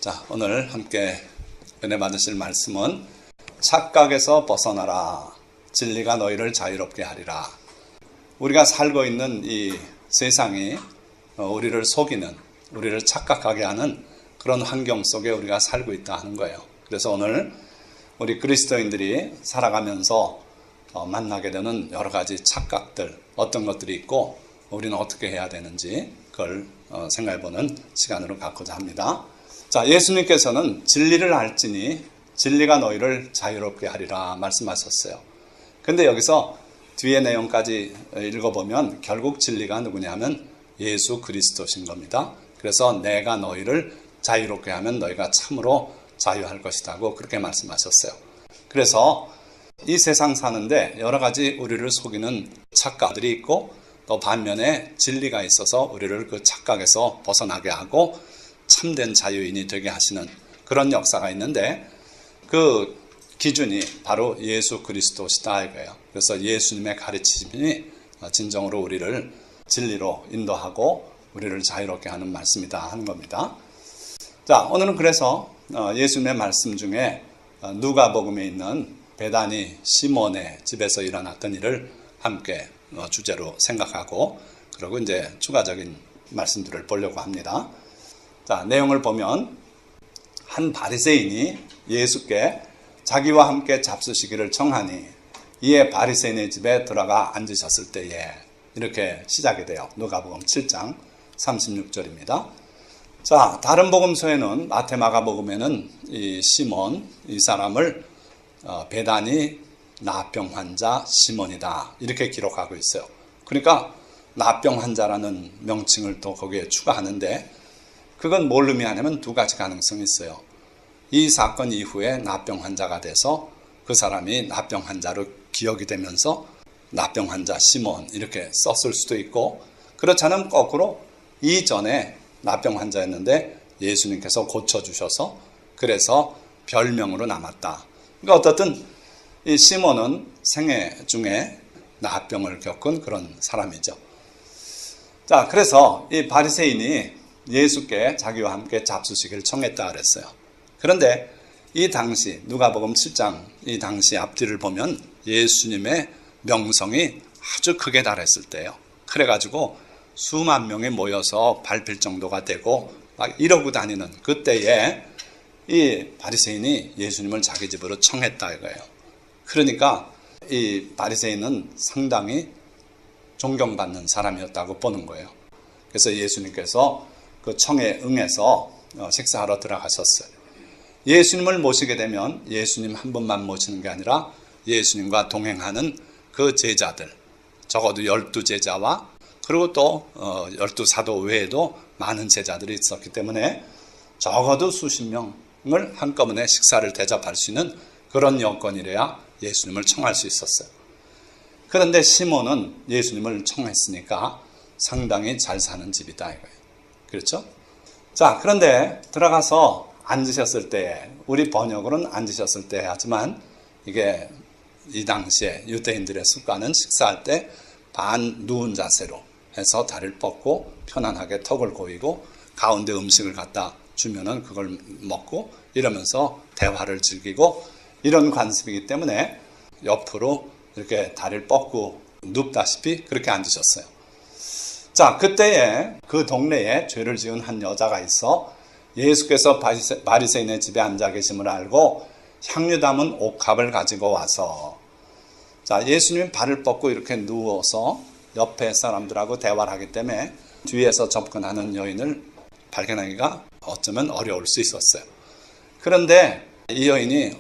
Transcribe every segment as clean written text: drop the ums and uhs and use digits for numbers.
자, 오늘 함께 은혜 받으실 말씀은 착각에서 벗어나라. 진리가 너희를 자유롭게 하리라. 우리가 살고 있는 이 세상이 우리를 속이는, 우리를 착각하게 하는 그런 환경 속에 우리가 살고 있다 하는 거예요. 그래서 오늘 우리 그리스도인들이 살아가면서 만나게 되는 여러 가지 착각들, 어떤 것들이 있고 우리는 어떻게 해야 되는지 그걸 생각해보는 시간으로 갖고자 합니다. 자, 예수님께서는 진리를 알지니 진리가 너희를 자유롭게 하리라 말씀하셨어요. 근데 여기서 뒤에 내용까지 읽어보면 결국 진리가 누구냐면 예수 그리스도신 겁니다. 그래서 내가 너희를 자유롭게 하면 너희가 참으로 자유할 것이라고 그렇게 말씀하셨어요. 그래서 이 세상 사는데 여러 가지 우리를 속이는 착각들이 있고 또 반면에 진리가 있어서 우리를 그 착각에서 벗어나게 하고 참된 자유인이 되게 하시는 그런 역사가 있는데 그 기준이 바로 예수 그리스도시다 이거예요. 그래서 예수님의 가르치심이 진정으로 우리를 진리로 인도하고 우리를 자유롭게 하는 말씀이다 하는 겁니다. 자, 오늘은 그래서 예수님의 말씀 중에 누가복음에 있는 베다니 시몬의 집에서 일어났던 일을 함께 주제로 생각하고 그리고 이제 추가적인 말씀들을 보려고 합니다. 자, 내용을 보면 한 바리새인이 예수께 자기와 함께 잡수시기를 청하니 이에 바리새인의 집에 들어가 앉으셨을 때에 이렇게 시작이 돼요. 누가복음 7장 36절입니다. 자, 다른 복음서에는 마태 마가복음에는 이 시몬 이 사람을 베다니 나병 환자 시몬이다 이렇게 기록하고 있어요. 그러니까 나병 환자라는 명칭을 또 거기에 추가하는데 그건 뭘 의미하냐면 두 가지 가능성이 있어요. 이 사건 이후에 나병 환자가 돼서 그 사람이 나병 환자로 기억이 되면서 나병 환자 시몬 이렇게 썼을 수도 있고 그렇지 않으면 거꾸로 이전에 나병 환자였는데 예수님께서 고쳐주셔서 그래서 별명으로 남았다. 그러니까 어떻든 이 시몬은 생애 중에 나병을 겪은 그런 사람이죠. 자, 그래서 이 바리새인이 예수께 자기와 함께 잡수시기를 청했다 그랬어요. 그런데 이 당시 누가복음 7장 이 당시 앞뒤를 보면 예수님의 명성이 아주 크게 달했을 때예요. 그래가지고 수만 명이 모여서 밟힐 정도가 되고 막 이러고 다니는 그때에 이 바리새인이 예수님을 자기 집으로 청했다 이거예요. 그러니까 이 바리새인은 상당히 존경받는 사람이었다고 보는 거예요. 그래서 예수님께서 그 청에 응해서 식사하러 들어가셨어요. 예수님을 모시게 되면 예수님 한 분만 모시는 게 아니라 예수님과 동행하는 그 제자들, 적어도 12제자와 그리고 또 12사도 외에도 많은 제자들이 있었기 때문에 적어도 수십 명을 한꺼번에 식사를 대접할 수 있는 그런 여건이래야 예수님을 청할 수 있었어요. 그런데 시몬은 예수님을 청했으니까 상당히 잘 사는 집이다 이거예요. 그렇죠? 자, 그런데 들어가서 앉으셨을 때 우리 번역으로는 앉으셨을 때 하지만 이게 이 당시에 유대인들의 습관은 식사할 때 반 누운 자세로 해서 다리를 뻗고 편안하게 턱을 고이고 가운데 음식을 갖다 주면은 그걸 먹고 이러면서 대화를 즐기고 이런 관습이기 때문에 옆으로 이렇게 다리를 뻗고 눕다시피 그렇게 앉으셨어요. 자, 그때에 그 동네에 죄를 지은 한 여자가 있어 예수께서 바리새인의 집에 앉아 계심을 알고 향유 담은 옥합을 가지고 와서 자, 예수님이 발을 뻗고 이렇게 누워서 옆에 사람들하고 대화를 하기 때문에 뒤에서 접근하는 여인을 발견하기가 어쩌면 어려울 수 있었어요. 그런데 이 여인이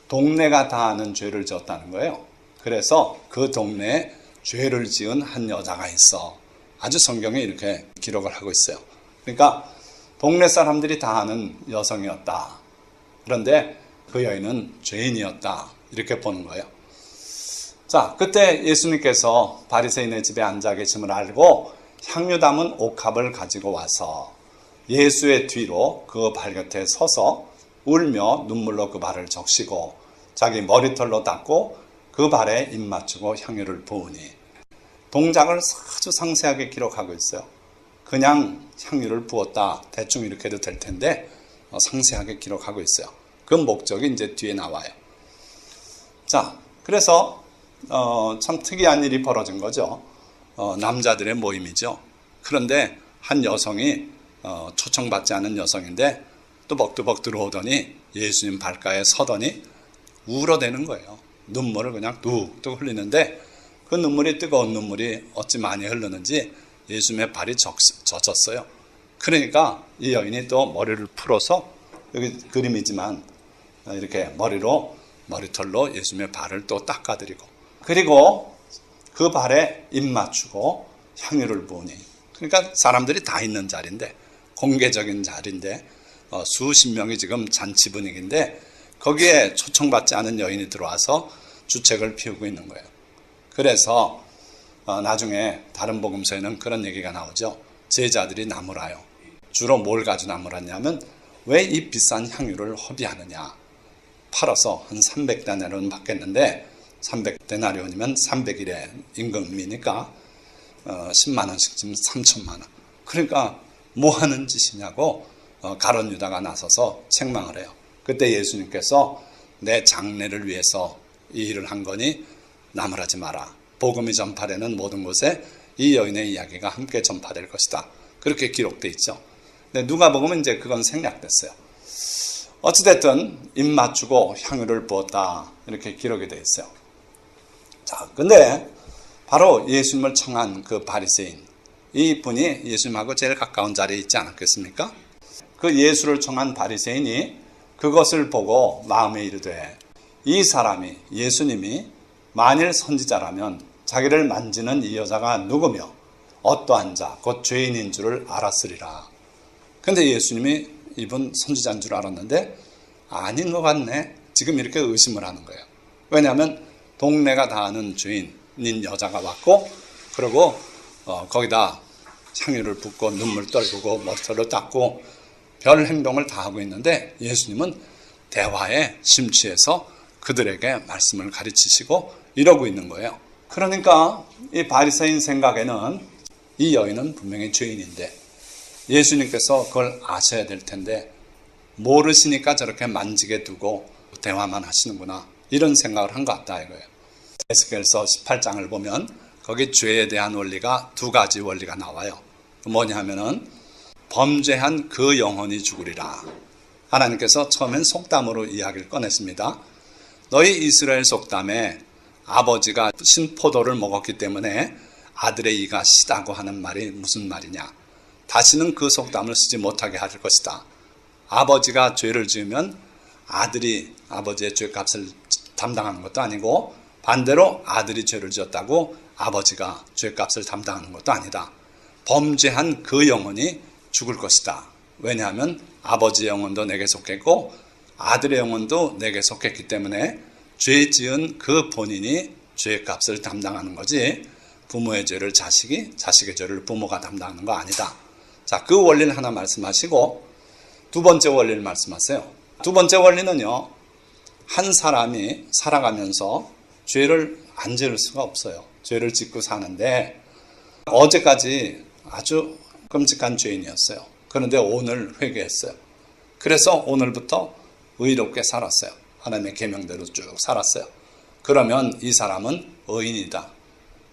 동네가 다 아는 죄를 지었다는 거예요. 그래서 그 동네에 죄를 지은 한 여자가 있어. 아주 성경에 이렇게 기록을 하고 있어요. 그러니까 동네 사람들이 다 아는 여성이었다. 그런데 그 여인은 죄인이었다. 이렇게 보는 거예요. 자, 그때 예수님께서 바리새인의 집에 앉아 계심을 알고 향유 담은 옥합을 가지고 와서 예수의 뒤로 그 발 곁에 서서 울며 눈물로 그 발을 적시고 자기 머리털로 닦고 그 발에 입 맞추고 향유를 부으니 동작을 아주 상세하게 기록하고 있어요. 그냥 향유를 부었다 대충 이렇게 해도 될 텐데 상세하게 기록하고 있어요. 그 목적이 이제 뒤에 나와요. 자, 그래서 참 특이한 일이 벌어진 거죠. 남자들의 모임이죠. 그런데 한 여성이 초청받지 않은 여성인데 뚜벅뚜벅 들어오더니 예수님 발가에 서더니 울어대는 거예요. 눈물을 그냥 뚝뚝 흘리는데 그 눈물이 뜨거운 눈물이 어찌 많이 흐르는지 예수님의 발이 젖었어요. 그러니까 이 여인이 또 머리를 풀어서 여기 그림이지만 이렇게 머리털로 예수님의 발을 또 닦아드리고 그리고 그 발에 입 맞추고 향유를 부으니 그러니까 사람들이 다 있는 자리인데 공개적인 자리인데 수십 명이 지금 잔치 분위기인데 거기에 초청받지 않은 여인이 들어와서 주책을 피우고 있는 거예요. 그래서 나중에 다른 복음서에는 그런 얘기가 나오죠. 제자들이 나무라요. 주로 뭘 가지고 나무랐냐면 왜 이 비싼 향유를 허비하느냐. 팔아서 한 300데나리온 받겠는데 300데나리온이면 300일의 임금이니까 10만 원씩 지금 3천만 원. 그러니까 뭐 하는 짓이냐고 가룟 유다가 나서서 책망을 해요. 그때 예수님께서 내 장래를 위해서 이 일을 한 거니 나무라지 마라. 복음이 전파되는 모든 곳에 이 여인의 이야기가 함께 전파될 것이다. 그렇게 기록되어 있죠. 근데 누가복음은 이제 그건 생략됐어요. 어찌됐든 입 맞추고 향유를 부었다. 이렇게 기록이 되어 있어요. 자, 근데 바로 예수님을 청한 그 바리새인 이 분이 예수님하고 제일 가까운 자리에 있지 않았겠습니까? 그 예수를 청한 바리새인이 그것을 보고 마음에 이르되 이 사람이 예수님이 만일 선지자라면 자기를 만지는 이 여자가 누구며 어떠한 자 곧 죄인인 줄을 알았으리라. 근데 예수님이 이분 선지자인 줄 알았는데 아닌 것 같네. 지금 이렇게 의심을 하는 거예요. 왜냐하면 동네가 다 아는 죄인인 여자가 왔고 그리고 거기다 향유를 붓고 눈물 떨구고 머리털로 닦고 별 행동을 다 하고 있는데 예수님은 대화에 심취해서 그들에게 말씀을 가르치시고 이러고 있는 거예요. 그러니까 이 바리새인 생각에는 이 여인은 분명히 죄인인데 예수님께서 그걸 아셔야 될 텐데 모르시니까 저렇게 만지게 두고 대화만 하시는구나 이런 생각을 한 것 같다 이거예요. 에스겔서 18장을 보면 거기 죄에 대한 원리가 두 가지 원리가 나와요. 뭐냐 하면은 범죄한 그 영혼이 죽으리라. 하나님께서 처음엔 속담으로 이야기를 꺼냈습니다. 너희 이스라엘 속담에 아버지가 신 포도를 먹었기 때문에 아들의 이가 시다고 하는 말이 무슨 말이냐. 다시는 그 속담을 쓰지 못하게 할 것이다. 아버지가 죄를 지으면 아들이 아버지의 죄값을 담당하는 것도 아니고 반대로 아들이 죄를 지었다고 아버지가 죄값을 담당하는 것도 아니다. 범죄한 그 영혼이 죽을 것이다. 왜냐하면 아버지의 영혼도 내게 속했고 아들의 영혼도 내게 속했기 때문에 죄 지은 그 본인이 죄값을 담당하는 거지 부모의 죄를 자식이, 자식의 죄를 부모가 담당하는 거 아니다. 자, 그 원리를 하나 말씀하시고 두 번째 원리를 말씀하세요. 두 번째 원리는요. 한 사람이 살아가면서 죄를 안 지을 수가 없어요. 죄를 짓고 사는데 어제까지 아주 끔찍한 죄인이었어요. 그런데 오늘 회개했어요. 그래서 오늘부터 의롭게 살았어요. 하나님의 계명대로 쭉 살았어요. 그러면 이 사람은 의인이다.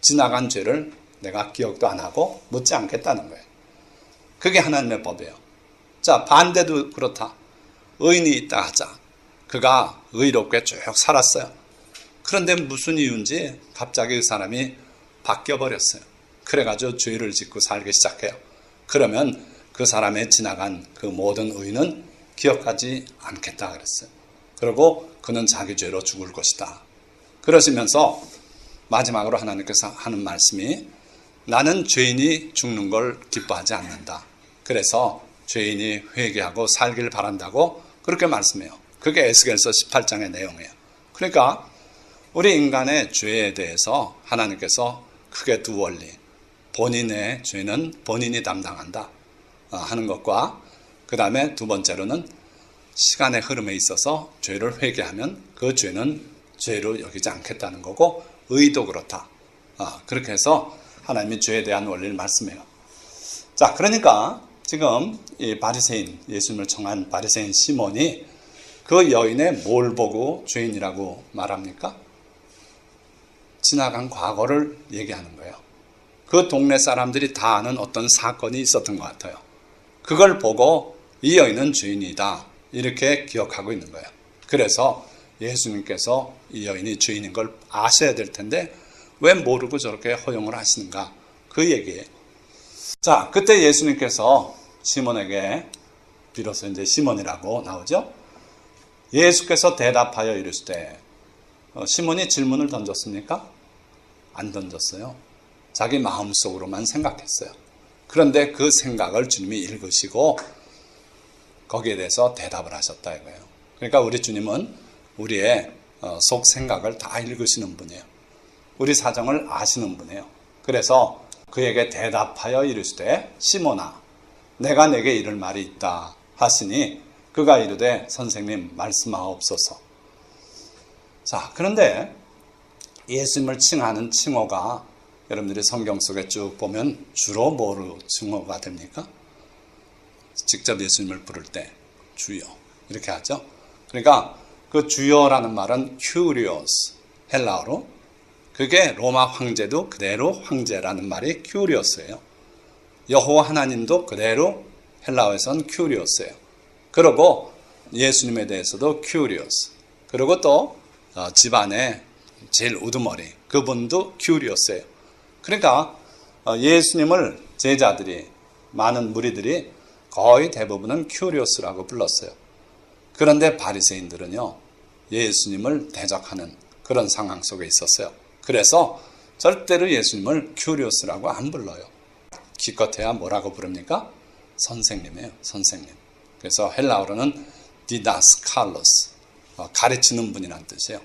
지나간 죄를 내가 기억도 안 하고 묻지 않겠다는 거예요. 그게 하나님의 법이에요. 자, 반대도 그렇다. 의인이 있다 하자. 그가 의롭게 쭉 살았어요. 그런데 무슨 이유인지 갑자기 그 사람이 바뀌어버렸어요. 그래가지고 죄를 짓고 살기 시작해요. 그러면 그 사람의 지나간 그 모든 의는 기억하지 않겠다 그랬어요. 그리고 그는 자기 죄로 죽을 것이다. 그러시면서 마지막으로 하나님께서 하는 말씀이 나는 죄인이 죽는 걸 기뻐하지 않는다. 그래서 죄인이 회개하고 살길 바란다고 그렇게 말씀해요. 그게 에스겔서 18장의 내용이에요. 그러니까 우리 인간의 죄에 대해서 하나님께서 크게 두 원리, 본인의 죄는 본인이 담당한다 하는 것과 그 다음에 두 번째로는 시간의 흐름에 있어서 죄를 회개하면 그 죄는 죄로 여기지 않겠다는 거고 의도 그렇다. 그렇게 해서 하나님이 죄에 대한 원리를 말씀해요. 자, 그러니까 지금 이 바리새인, 예수님을 청한 바리새인 시몬이 그 여인의 뭘 보고 죄인이라고 말합니까? 지나간 과거를 얘기하는 거예요. 그 동네 사람들이 다 아는 어떤 사건이 있었던 것 같아요. 그걸 보고 이 여인은 죄인이다 이렇게 기억하고 있는 거예요. 그래서 예수님께서 이 여인이 죄인인 걸 아셔야 될 텐데 왜 모르고 저렇게 허용을 하시는가, 그 얘기예요. 자, 그때 예수님께서 시몬에게, 비로소 이제 시몬이라고 나오죠. 예수께서 대답하여 이르시되, 시몬이 질문을 던졌습니까? 안 던졌어요. 자기 마음속으로만 생각했어요. 그런데 그 생각을 주님이 읽으시고 거기에 대해서 대답을 하셨다 이거예요. 그러니까 우리 주님은 우리의 속 생각을 다 읽으시는 분이에요. 우리 사정을 아시는 분이에요. 그래서 그에게 대답하여 이르시되, 시몬아, 내가 내게 이를 말이 있다 하시니 그가 이르되, 선생님 말씀하옵소서. 자, 그런데 예수님을 칭하는 칭호가 여러분들이 성경 속에 쭉 보면 주로 뭐로 칭호가 됩니까? 직접 예수님을 부를 때 주여 이렇게 하죠. 그러니까 그 주여라는 말은 큐리오스, 헬라어로. 그게 로마 황제도 그대로 황제라는 말이 큐리오스예요. 여호와 하나님도 그대로 헬라어에서는 큐리오스예요. 그리고 예수님에 대해서도 큐리오스. 그리고 또 집안의 제일 우두머리, 그분도 큐리오스예요. 그러니까 예수님을 제자들이, 많은 무리들이 거의 대부분은 큐리오스라고 불렀어요. 그런데 바리새인들은요, 예수님을 대적하는 그런 상황 속에 있었어요. 그래서 절대로 예수님을 큐리오스라고 안 불러요. 기껏해야 뭐라고 부릅니까? 선생님이에요, 선생님. 그래서 헬라어로는 디다스칼로스, 가르치는 분이란 뜻이에요.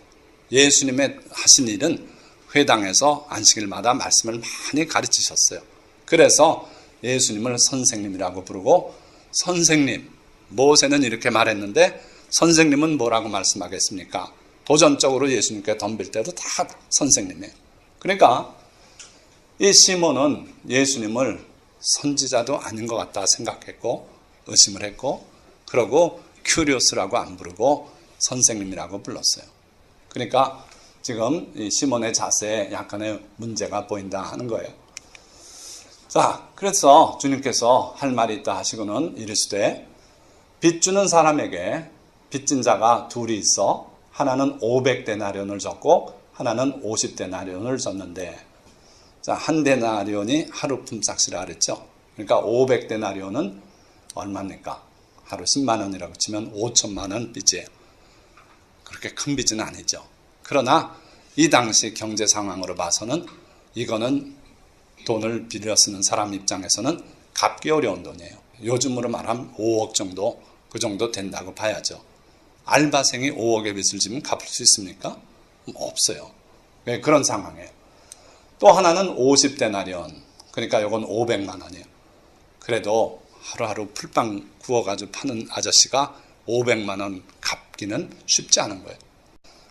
예수님의 하신 일은 회당에서 안식일마다 말씀을 많이 가르치셨어요. 그래서 예수님을 선생님이라고 부르고, 선생님, 모세는 이렇게 말했는데 선생님은 뭐라고 말씀하겠습니까? 도전적으로 예수님께 덤빌 때도 다 선생님이에요. 그러니까 이 시몬은 예수님을 선지자도 아닌 것 같다 생각했고 의심을 했고, 그러고 큐리오스라고 안 부르고 선생님이라고 불렀어요. 그러니까 지금 이 시몬의 자세에 약간의 문제가 보인다 하는 거예요. 자, 그래서 주님께서 할 말이 있다 하시고는 이르시되, 빚 주는 사람에게 빚진 자가 둘이 있어 하나는 500데나리온을 줬고 하나는 50데나리온을 줬는데, 자, 한 데나리온이 하루 품삯이라 그랬죠. 그러니까 500데나리온은 얼마입니까? 하루 10만 원이라고 치면 5천만 원 빚이에요. 그렇게 큰 빚은 아니죠. 그러나 이 당시 경제 상황으로 봐서는 이거는 돈을 빌려 쓰는 사람 입장에서는 갚기 어려운 돈이에요. 요즘으로 말하면 5억 정도, 그 정도 된다고 봐야죠. 알바생이 5억의 빚을 지면 갚을 수 있습니까? 없어요. 그런 상황이에요. 또 하나는 50데나리온, 그러니까 이건 500만 원이에요. 그래도 하루하루 풀빵 구워가지고 파는 아저씨가 500만 원 갚기는 쉽지 않은 거예요.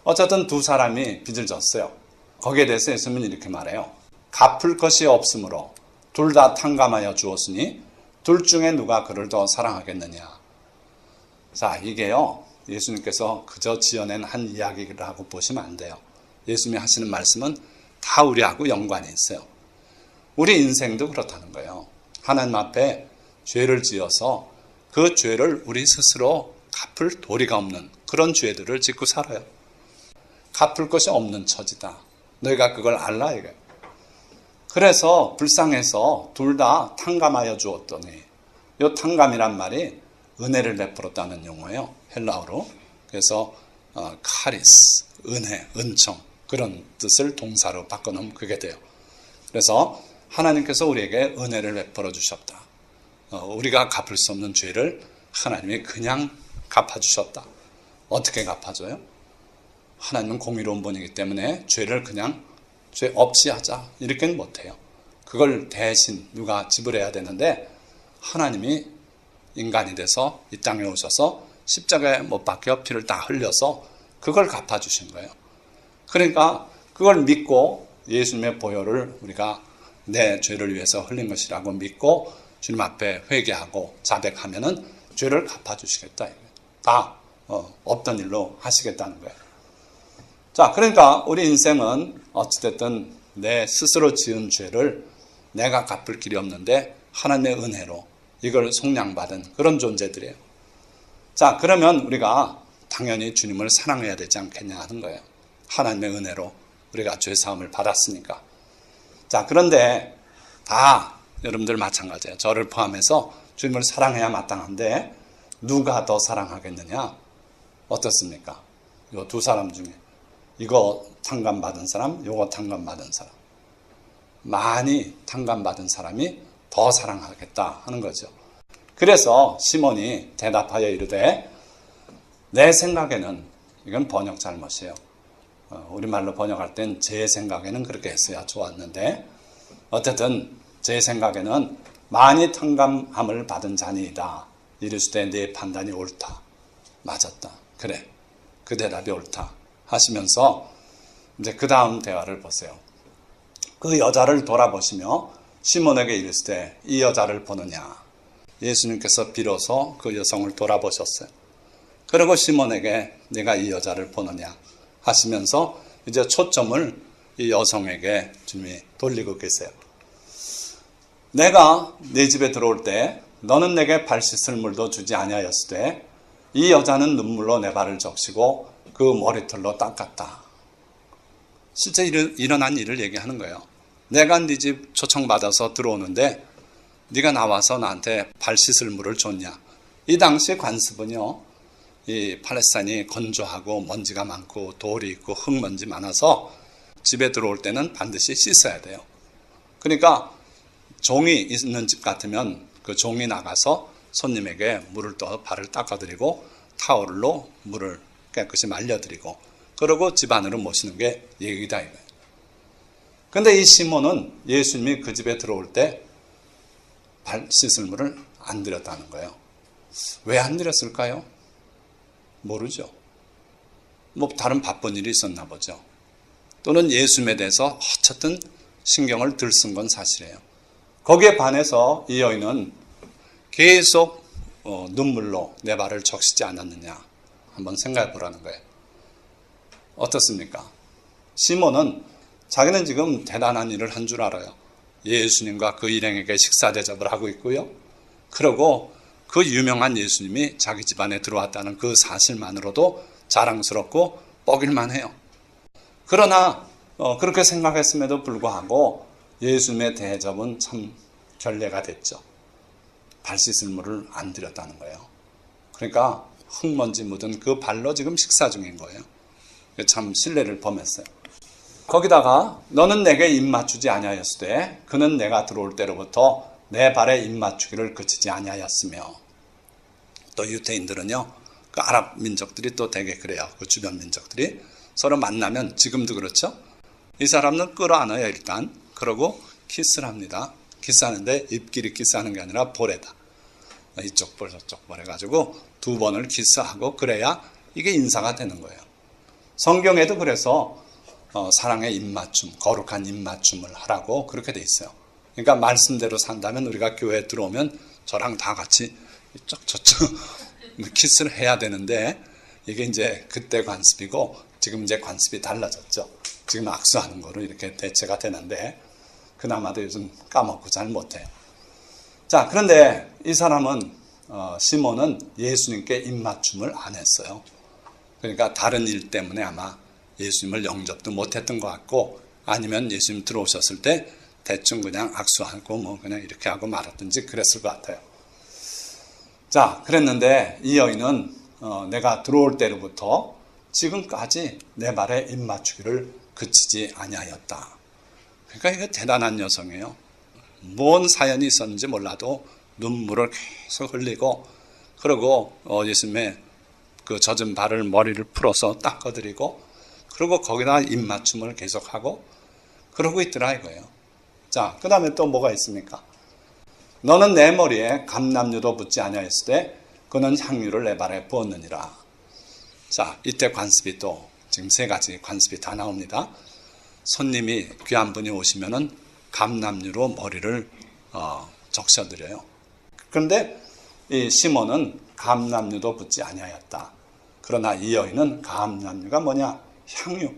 어쨌든 두 사람이 빚을 졌어요. 거기에 대해서 예수님은 이렇게 말해요. 갚을 것이 없으므로 둘 다 탕감하여 주었으니 둘 중에 누가 그를 더 사랑하겠느냐. 자, 이게요, 예수님께서 그저 지어낸 한 이야기라고 보시면 안 돼요. 예수님이 하시는 말씀은 다 우리하고 연관이 있어요. 우리 인생도 그렇다는 거예요. 하나님 앞에 죄를 지어서 그 죄를 우리 스스로 갚을 도리가 없는 그런 죄들을 짓고 살아요. 갚을 것이 없는 처지다. 너희가 그걸 알라 이거예요. 그래서 불쌍해서 둘 다 탕감하여 주었더니, 이 탕감이란 말이 은혜를 베풀었다는 용어예요. 헬라어로. 그래서 카리스, 은혜, 은총, 그런 뜻을 동사로 바꿔놓으면 그게 돼요. 그래서 하나님께서 우리에게 은혜를 베풀어 주셨다. 우리가 갚을 수 없는 죄를 하나님이 그냥 갚아주셨다. 어떻게 갚아줘요? 하나님은 공의로운 분이기 때문에 죄를 그냥 죄 없이 하자 이렇게는 못해요. 그걸 대신 누가 지불해야 되는데, 하나님이 인간이 돼서 이 땅에 오셔서 십자가에 못 박혀 피를 다 흘려서 그걸 갚아주신 거예요. 그러니까 그걸 믿고 예수님의 보혈을 우리가 내 죄를 위해서 흘린 것이라고 믿고 주님 앞에 회개하고 자백하면은 죄를 갚아주시겠다. 다 없던 일로 하시겠다는 거예요. 자, 그러니까 우리 인생은 어찌됐든 내 스스로 지은 죄를 내가 갚을 길이 없는데 하나님의 은혜로 이걸 속량받은 그런 존재들이에요. 자, 그러면 우리가 당연히 주님을 사랑해야 되지 않겠냐 하는 거예요. 하나님의 은혜로 우리가 죄사함을 받았으니까. 자, 그런데 다 여러분들 마찬가지예요. 저를 포함해서 주님을 사랑해야 마땅한데 누가 더 사랑하겠느냐? 어떻습니까? 이 두 사람 중에 이거 탕감받은 사람, 요거 탕감받은 사람. 많이 탕감받은 사람이 더 사랑하겠다 하는 거죠. 그래서 시몬이 대답하여 이르되 내 생각에는, 이건 번역 잘못이에요. 우리말로 번역할 땐 제 생각에는 그렇게 했어야 좋았는데 어쨌든 제 생각에는 많이 탕감함을 받은 자니이다. 이르시되 네 판단이 옳다. 맞았다. 그래. 그 대답이 옳다. 하시면서 이제 그 다음 대화를 보세요. 그 여자를 돌아보시며 시몬에게 이르시되 이 여자를 보느냐. 예수님께서 비로소 그 여성을 돌아보셨어요. 그리고 시몬에게 내가 이 여자를 보느냐 하시면서 이제 초점을 이 여성에게 주님이 돌리고 계세요. 내가 네 집에 들어올 때 너는 내게 발 씻을 물도 주지 아니하였으되 이 여자는 눈물로 내 발을 적시고 그 머리털로 닦았다. 실제 일어난 일을 얘기하는 거예요. 내가 네 집 초청받아서 들어오는데 네가 나와서 나한테 발 씻을 물을 줬냐. 이 당시 관습은요, 이 팔레스타인이 건조하고 먼지가 많고 돌이 있고 흙먼지 많아서 집에 들어올 때는 반드시 씻어야 돼요. 그러니까 종이 있는 집 같으면 그 종이 나가서 손님에게 물을 떠 발을 닦아드리고 타월로 물을 깨끗이 말려드리고 그러고 집 안으로 모시는 게 예의다 이거예요. 근데 이 시몬은 예수님이 그 집에 들어올 때 발 씻을 물을 안 드렸다는 거예요. 왜 안 드렸을까요? 모르죠. 뭐 다른 바쁜 일이 있었나 보죠. 또는 예수님에 대해서 어쨌든 신경을 덜 쓴 건 사실이에요. 거기에 반해서 이 여인은 계속 눈물로 내 발을 적시지 않았느냐 한번 생각해 보라는 거예요. 어떻습니까? 시몬은 자기는 지금 대단한 일을 한 줄 알아요. 예수님과 그 일행에게 식사 대접을 하고 있고요. 그리고 그 유명한 예수님이 자기 집안에 들어왔다는 그 사실만으로도 자랑스럽고 뻐길만 해요. 그러나 그렇게 생각했음에도 불구하고 예수님의 대접은 참 결례가 됐죠. 발 씻을 물을 안 드렸다는 거예요. 그러니까 흙먼지 묻은 그 발로 지금 식사 중인 거예요. 참 신뢰를 범했어요. 거기다가 너는 내게 입 맞추지 아니하였으되 그는 내가 들어올 때로부터 내 발에 입 맞추기를 그치지 아니하였으며. 또 유태인들은요, 그 아랍 민족들이 또 되게 그래요. 그 주변 민족들이 서로 만나면 지금도 그렇죠. 이 사람은 끌어안아요 일단. 그러고 키스를 합니다. 키스하는데 입끼리 키스하는 게 아니라 볼에다. 이쪽 볼 저쪽 볼 해가지고 두 번을 키스하고 그래야 이게 인사가 되는 거예요. 성경에도 그래서 사랑의 입맞춤, 거룩한 입맞춤을 하라고 그렇게 돼 있어요. 그러니까 말씀대로 산다면 우리가 교회에 들어오면 저랑 다 같이 이쪽 저쪽 키스를 해야 되는데 이게 이제 그때 관습이고 지금 이제 관습이 달라졌죠. 지금 악수하는 거로 이렇게 대체가 되는데 그나마도 요즘 까먹고 잘 못해요. 자, 그런데 이 사람은 시몬은 예수님께 입맞춤을 안 했어요. 그러니까 다른 일 때문에 아마 예수님을 영접도 못했던 것 같고 아니면 예수님 들어오셨을 때 대충 그냥 악수하고 뭐 그냥 이렇게 하고 말았든지 그랬을 것 같아요. 자, 그랬는데 이 여인은 내가 들어올 때로부터 지금까지 내 발에 입 맞추기를 그치지 아니하였다. 그러니까 이거 대단한 여성이에요. 뭔 사연이 있었는지 몰라도 눈물을 계속 흘리고 그리고 예수님의 그 젖은 발을 머리를 풀어서 닦아드리고 그리고 거기다 입맞춤을 계속하고 그러고 있더라 이거예요. 자, 그 다음에 또 뭐가 있습니까? 너는 내 머리에 감람유도 붓지 아니하였을 때 그는 향유를 내 발에 부었느니라. 자, 이때 관습이 또 지금 세 가지 관습이 다 나옵니다. 손님이 귀한 분이 오시면은 감람유로 머리를 적셔드려요. 그런데 이 시몬은 감람류도 붙지 아니하였다. 그러나 이 여인은 감람류가 뭐냐? 향유.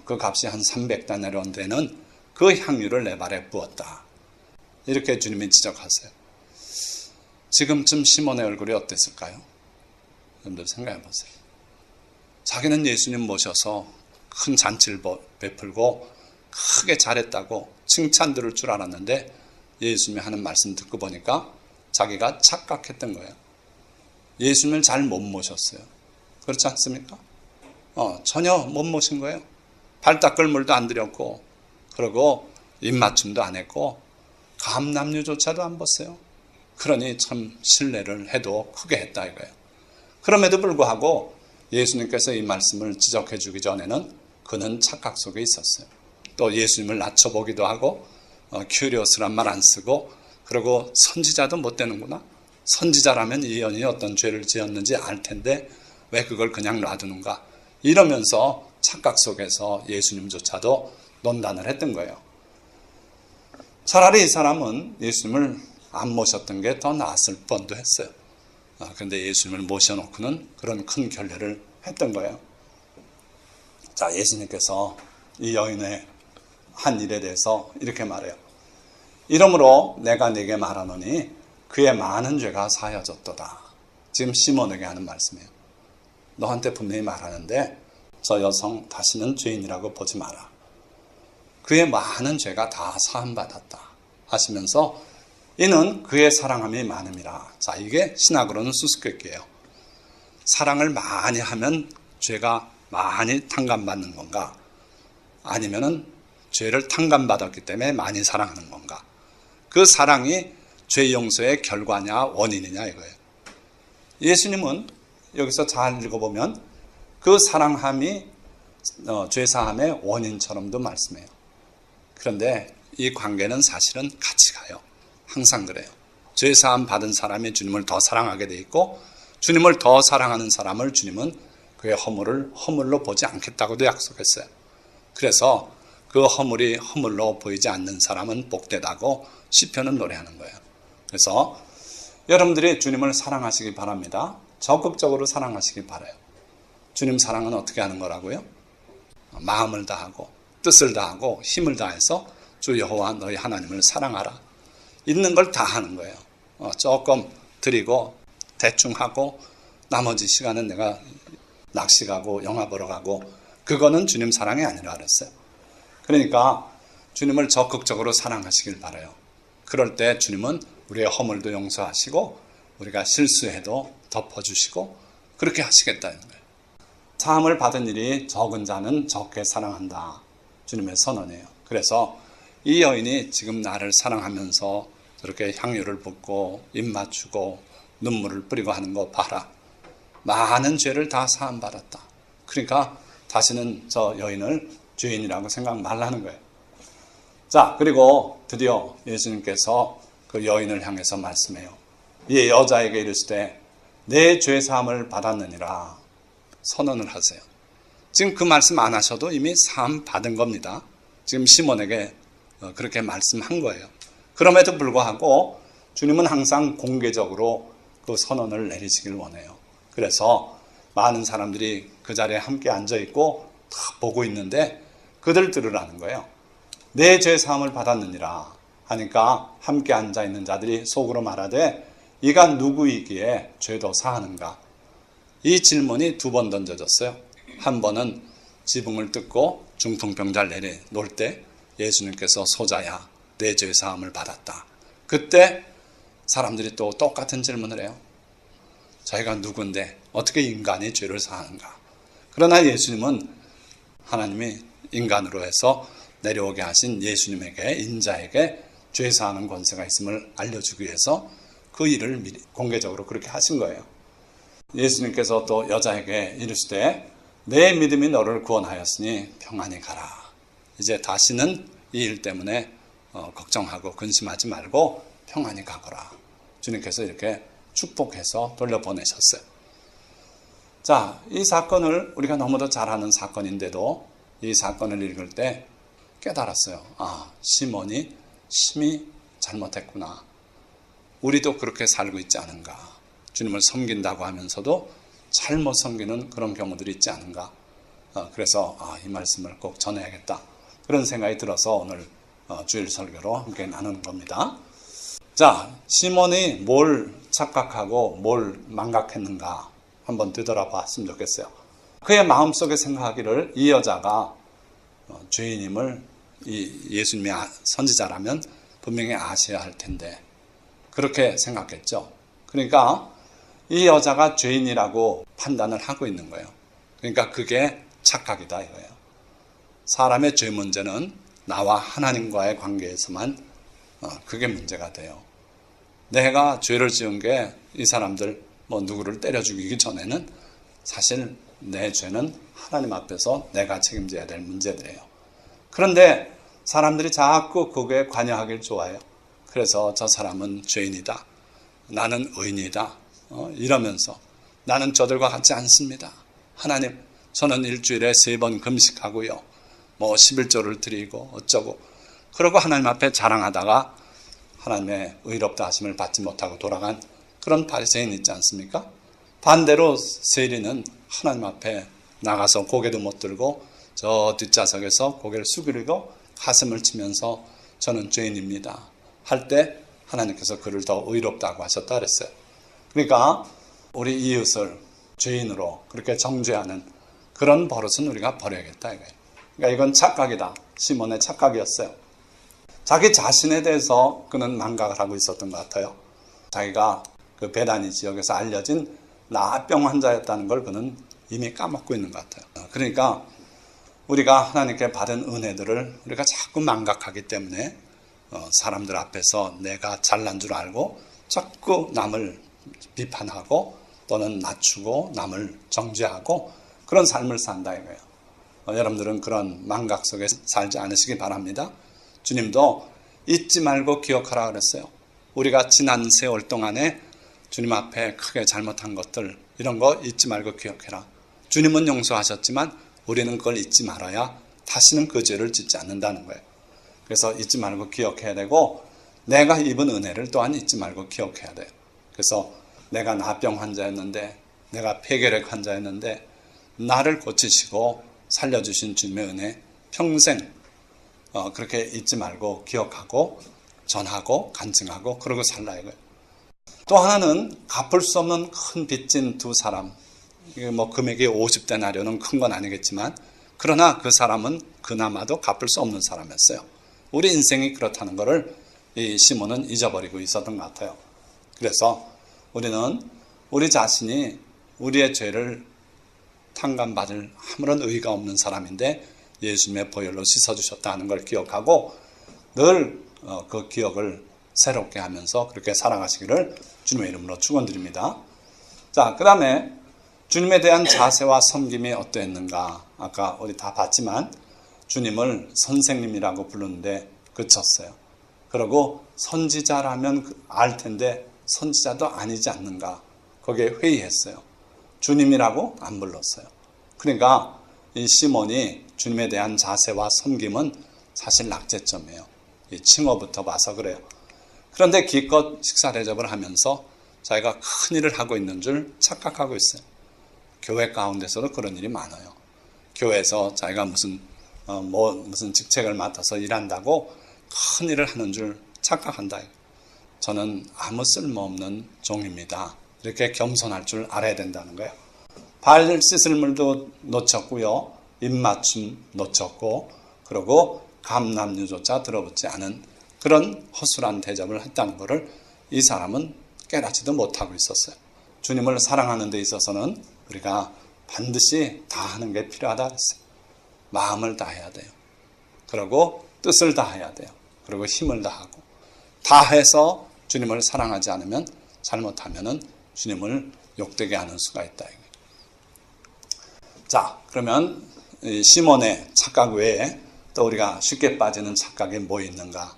그 값이 한 300다나리온 되는 그 향유를 내 발에 부었다. 이렇게 주님이 지적하세요. 지금쯤 시몬의 얼굴이 어땠을까요? 여러분들 생각해 보세요. 자기는 예수님 모셔서 큰 잔치를 베풀고 크게 잘했다고 칭찬 들을 줄 알았는데 예수님이 하는 말씀 듣고 보니까 자기가 착각했던 거예요. 예수님을 잘 못 모셨어요. 그렇지 않습니까? 전혀 못 모신 거예요. 발 닦을 물도 안 드렸고, 그리고 입맞춤도 안 했고, 감람류조차도 안 벗어요. 그러니 참 신뢰를 해도 크게 했다 이거예요. 그럼에도 불구하고 예수님께서 이 말씀을 지적해 주기 전에는 그는 착각 속에 있었어요. 또 예수님을 낮춰보기도 하고, 큐리오스란 말 안 쓰고, 그리고 선지자도 못 되는구나. 선지자라면 이 여인이 어떤 죄를 지었는지 알 텐데 왜 그걸 그냥 놔두는가. 이러면서 착각 속에서 예수님조차도 논단을 했던 거예요. 차라리 이 사람은 예수님을 안 모셨던 게 더 나았을 뻔도 했어요. 그런데 예수님을 모셔놓고는 그런 큰 결례를 했던 거예요. 자, 예수님께서 이 여인의 한 일에 대해서 이렇게 말해요. 이러므로 내가 네게 말하노니 그의 많은 죄가 사하여졌도다. 지금 시몬에게 하는 말씀이에요. 너한테 분명히 말하는데 저 여성 다시는 죄인이라고 보지 마라. 그의 많은 죄가 다 사함받았다 하시면서 이는 그의 사랑함이 많음이라. 자, 이게 신학으로는 수수께끼예요. 사랑을 많이 하면 죄가 많이 탕감받는 건가? 아니면은 죄를 탕감받았기 때문에 많이 사랑하는 건가? 그 사랑이 죄 용서의 결과냐 원인이냐 이거예요. 예수님은 여기서 잘 읽어보면 그 사랑함이 죄사함의 원인처럼도 말씀해요. 그런데 이 관계는 사실은 같이 가요. 항상 그래요. 죄사함 받은 사람이 주님을 더 사랑하게 돼 있고 주님을 더 사랑하는 사람을 주님은 그의 허물을 허물로 보지 않겠다고도 약속했어요. 그래서 그 허물이 허물로 보이지 않는 사람은 복되다고 시편은 노래하는 거예요. 그래서 여러분들이 주님을 사랑하시기 바랍니다. 적극적으로 사랑하시기 바라요. 주님 사랑은 어떻게 하는 거라고요? 마음을 다하고 뜻을 다하고 힘을 다해서 주 여호와 너희 하나님을 사랑하라. 있는 걸 다 하는 거예요. 조금 드리고 대충 하고 나머지 시간은 내가 낚시 가고 영화 보러 가고 그거는 주님 사랑이 아니라 그랬어요. 그러니까 주님을 적극적으로 사랑하시길 바라요. 그럴 때 주님은 우리의 허물도 용서하시고 우리가 실수해도 덮어주시고 그렇게 하시겠다는 거예요. 사함을 받은 일이 적은 자는 적게 사랑한다. 주님의 선언이에요. 그래서 이 여인이 지금 나를 사랑하면서 저렇게 향유를 붓고 입 맞추고 눈물을 뿌리고 하는 거 봐라. 많은 죄를 다 사함받았다. 그러니까 다시는 저 여인을 죄인이라고 생각 말라는 거예요. 자, 그리고 드디어 예수님께서 그 여인을 향해서 말씀해요. 이 여자에게 이르시되 내 죄사함을 받았느니라 선언을 하세요. 지금 그 말씀 안 하셔도 이미 사함 받은 겁니다. 지금 시몬에게 그렇게 말씀한 거예요. 그럼에도 불구하고 주님은 항상 공개적으로 그 선언을 내리시길 원해요. 그래서 많은 사람들이 그 자리에 함께 앉아있고 다 보고 있는데 그들 들으라는 거예요. 내 죄사함을 받았느니라 하니까 함께 앉아있는 자들이 속으로 말하되 이가 누구이기에 죄도 사하는가? 이 질문이 2번 던져졌어요. 한 번은 지붕을 뜯고 중풍병자를 내려놓을 때 예수님께서 소자야 내 죄사함을 받았다. 그때 사람들이 또 똑같은 질문을 해요. 자기가 누군데 어떻게 인간이 죄를 사하는가? 그러나 예수님은 하나님이 인간으로 해서 내려오게 하신 예수님에게 인자에게 죄사하는 권세가 있음을 알려주기 위해서 그 일을 미리 공개적으로 그렇게 하신 거예요. 예수님께서 또 여자에게 이르시되 내 믿음이 너를 구원하였으니 평안히 가라. 이제 다시는 이 일 때문에 걱정하고 근심하지 말고 평안히 가거라. 주님께서 이렇게 축복해서 돌려보내셨어요. 자, 이 사건을 우리가 너무도 잘 아는 사건인데도 이 사건을 읽을 때 깨달았어요. 아, 시몬이 심히 잘못했구나. 우리도 그렇게 살고 있지 않은가? 주님을 섬긴다고 하면서도 잘못 섬기는 그런 경우들이 있지 않은가? 그래서 이 말씀을 꼭 전해야겠다. 그런 생각이 들어서 오늘 주일 설교로 함께 나누는 겁니다. 자, 시몬이 뭘 착각하고 뭘 망각했는가 한번 되돌아봤으면 좋겠어요. 그의 마음속에 생각하기를 이 여자가 죄인임을 예수님이 선지자라면 분명히 아셔야 할 텐데 그렇게 생각했죠. 그러니까 이 여자가 죄인이라고 판단을 하고 있는 거예요. 그러니까 그게 착각이다 이거예요. 사람의 죄 문제는 나와 하나님과의 관계에서만 그게 문제가 돼요. 내가 죄를 지은 게 이 사람들 누구를 때려 죽이기 전에는 사실 내 죄는 하나님 앞에서 내가 책임져야 될 문제들이에요. 그런데 사람들이 자꾸 그거에 관여하길 좋아해요. 그래서 저 사람은 죄인이다. 나는 의인이다. 이러면서 나는 저들과 같지 않습니다. 하나님, 저는 일주일에 3번 금식하고요. 11조를 드리고 어쩌고. 그러고 하나님 앞에 자랑하다가 하나님의 의롭다 하심을 받지 못하고 돌아간 그런 바리새인 있지 않습니까? 반대로 세리는 하나님 앞에 나가서 고개도 못 들고 저 뒷좌석에서 고개를 숙이고 가슴을 치면서 저는 죄인입니다. 할 때 하나님께서 그를 더 의롭다고 하셨다 그랬어요. 그러니까 우리 이웃을 죄인으로 그렇게 정죄하는 그런 버릇은 우리가 버려야겠다 이거예요. 그러니까 이건 착각이다. 시몬의 착각이었어요. 자기 자신에 대해서 그는 망각을 하고 있었던 것 같아요. 자기가 그 베다니 지역에서 알려진 나병 환자였다는 걸 그는 이미 까먹고 있는 것 같아요. 그러니까 우리가 하나님께 받은 은혜들을 우리가 자꾸 망각하기 때문에 사람들 앞에서 내가 잘난 줄 알고 자꾸 남을 비판하고 또는 낮추고 남을 정죄하고 그런 삶을 산다 이거예요. 여러분들은 그런 망각 속에 살지 않으시기 바랍니다. 주님도 잊지 말고 기억하라 그랬어요. 우리가 지난 세월 동안에 주님 앞에 크게 잘못한 것들 이런 거 잊지 말고 기억해라. 주님은 용서하셨지만 우리는 그걸 잊지 말아야 다시는 그 죄를 짓지 않는다는 거예요. 그래서 잊지 말고 기억해야 되고 내가 입은 은혜를 또한 잊지 말고 기억해야 돼요. 그래서 내가 나병 환자였는데 내가 폐결핵 환자였는데 나를 고치시고 살려주신 주님의 은혜 평생 그렇게 잊지 말고 기억하고 전하고 간증하고 그러고 살라 이거예요. 또 하나는 갚을 수 없는 큰 빚진 두 사람. 이게 금액이 50데나리온은 큰 건 아니겠지만 그러나 그 사람은 그나마도 갚을 수 없는 사람이었어요. 우리 인생이 그렇다는 것을 이 시몬은 잊어버리고 있었던 것 같아요. 그래서 우리는 우리 자신이 우리의 죄를 탕감받을 아무런 의의가 없는 사람인데 예수님의 보혈로 씻어주셨다는 걸 기억하고 늘 그 기억을 새롭게 하면서 그렇게 살아가시기를 주님의 이름으로 축원드립니다. 자, 그 다음에 주님에 대한 자세와 섬김이 어떠했는가? 아까 우리 다 봤지만 주님을 선생님이라고 부르는데 그쳤어요. 그리고 선지자라면 알 텐데 선지자도 아니지 않는가? 거기에 회의했어요. 주님이라고 안 불렀어요. 그러니까 이 시몬이 주님에 대한 자세와 섬김은 사실 낙제점이에요. 이 칭호부터 봐서 그래요. 그런데 기껏 식사 대접을 하면서 자기가 큰 일을 하고 있는 줄 착각하고 있어요. 교회 가운데서도 그런 일이 많아요. 교회에서 자기가 무슨 직책을 맡아서 일한다고 큰 일을 하는 줄 착각한다. 저는 아무 쓸모없는 종입니다. 이렇게 겸손할 줄 알아야 된다는 거예요. 발 씻을 물도 놓쳤고요. 입맞춤 놓쳤고 그리고 감남유조차 들어붙지 않은 그런 허술한 대접을 했다는 것을 이 사람은 깨닫지도 못하고 있었어요. 주님을 사랑하는 데 있어서는 우리가 반드시 다 하는 게 필요하다 그랬어요. 마음을 다해야 돼요. 그리고 뜻을 다해야 돼요. 그리고 힘을 다하고 다 해서 주님을 사랑하지 않으면 잘못하면은 주님을 욕되게 하는 수가 있다. 자, 그러면 시몬의 착각 외에 또 우리가 쉽게 빠지는 착각이 뭐 있는가?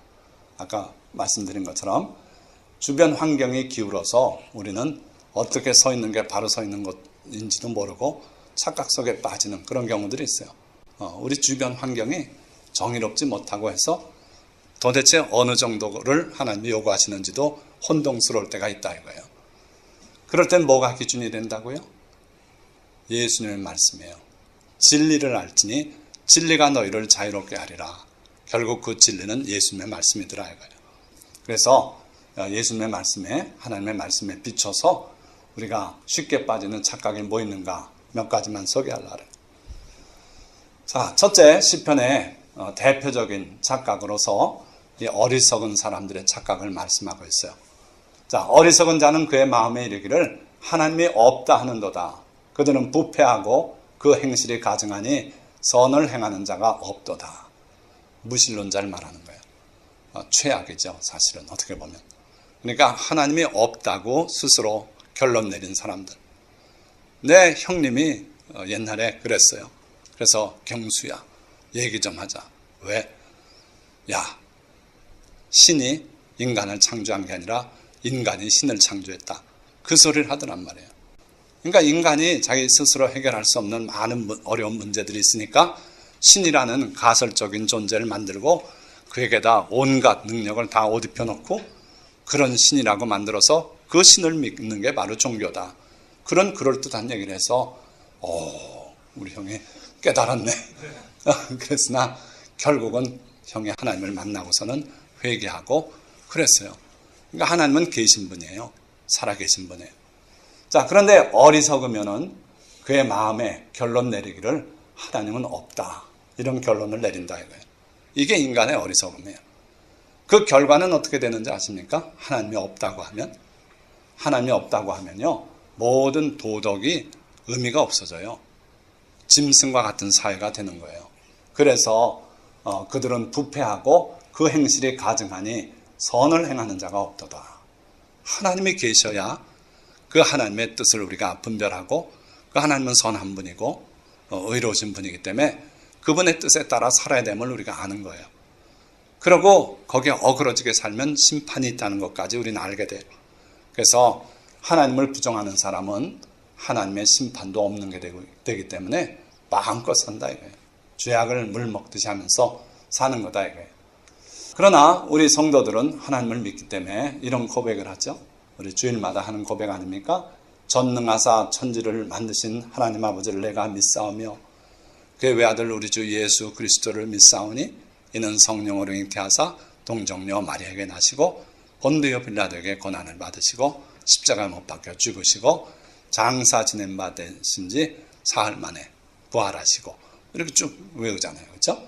아까 말씀드린 것처럼 주변 환경이 기울어서 우리는 어떻게 서 있는 게 바로 서 있는 것인지도 모르고 착각 속에 빠지는 그런 경우들이 있어요. 우리 주변 환경이 정의롭지 못하고 해서 도대체 어느 정도를 하나님이 요구하시는지도 혼동스러울 때가 있다 이거예요. 그럴 땐 뭐가 기준이 된다고요? 예수님의 말씀이에요. 진리를 알지니 진리가 너희를 자유롭게 하리라. 결국 그 진리는 예수님의 말씀이더라 이거예요. 그래서 예수님의 말씀에, 하나님의 말씀에 비춰서 우리가 쉽게 빠지는 착각이 뭐 있는가 몇 가지만 소개하려고 해요. 자, 첫째, 시편의 대표적인 착각으로서 이 어리석은 사람들의 착각을 말씀하고 있어요. 자, 어리석은 자는 그의 마음에 이르기를 하나님이 없다 하는도다. 그들은 부패하고 그 행실이 가증하니 선을 행하는 자가 없도다. 무신론자를 말하는 거예요. 최악이죠, 사실은 어떻게 보면. 그러니까 하나님이 없다고 스스로 결론 내린 사람들. 내 형님이 옛날에 그랬어요. 그래서 경수야, 얘기 좀 하자. 왜? 야, 신이 인간을 창조한 게 아니라 인간이 신을 창조했다. 그 소리를 하더란 말이에요. 그러니까 인간이 자기 스스로 해결할 수 없는 많은 어려운 문제들이 있으니까 신이라는 가설적인 존재를 만들고 그에게다 온갖 능력을 다 옷 입혀놓고 그런 신이라고 만들어서 그 신을 믿는 게 바로 종교다. 그런 그럴듯한 얘기를 해서 우리 형이 깨달았네. 그랬으나 결국은 형이 하나님을 만나고서는 회개하고 그랬어요. 그러니까 하나님은 계신 분이에요. 살아계신 분이에요. 자, 그런데 어리석으면은 그의 마음에 결론 내리기를 하나님은 없다. 이런 결론을 내린다 이거예요. 이게 인간의 어리석음이에요. 그 결과는 어떻게 되는지 아십니까? 하나님이 없다고 하면요. 모든 도덕이 의미가 없어져요. 짐승과 같은 사회가 되는 거예요. 그래서 그들은 부패하고 그 행실이 가증하니 선을 행하는 자가 없도다. 하나님이 계셔야 그 하나님의 뜻을 우리가 분별하고 그 하나님은 선한 분이고 의로우신 분이기 때문에 그분의 뜻에 따라 살아야 됨을 우리가 아는 거예요. 그리고 거기에 어그러지게 살면 심판이 있다는 것까지 우리는 알게 돼요. 그래서 하나님을 부정하는 사람은 하나님의 심판도 없는 게 되기 때문에 마음껏 산다 이거예요. 죄악을 물 먹듯이 하면서 사는 거다 이거예요. 그러나 우리 성도들은 하나님을 믿기 때문에 이런 고백을 하죠. 우리 주일마다 하는 고백 아닙니까? 전능하사 천지를 만드신 하나님 아버지를 내가 믿사오며 그의 외아들 우리 주 예수 그리스도를 믿사오니 이는 성령으로 잉태하사 동정녀 마리아에게 나시고 본디오 빌라도에게 고난을 받으시고 십자가에 못 박혀 죽으시고 장사 지낸 바 되신지 사흘 만에 부활하시고 이렇게 쭉 외우잖아요. 그렇죠?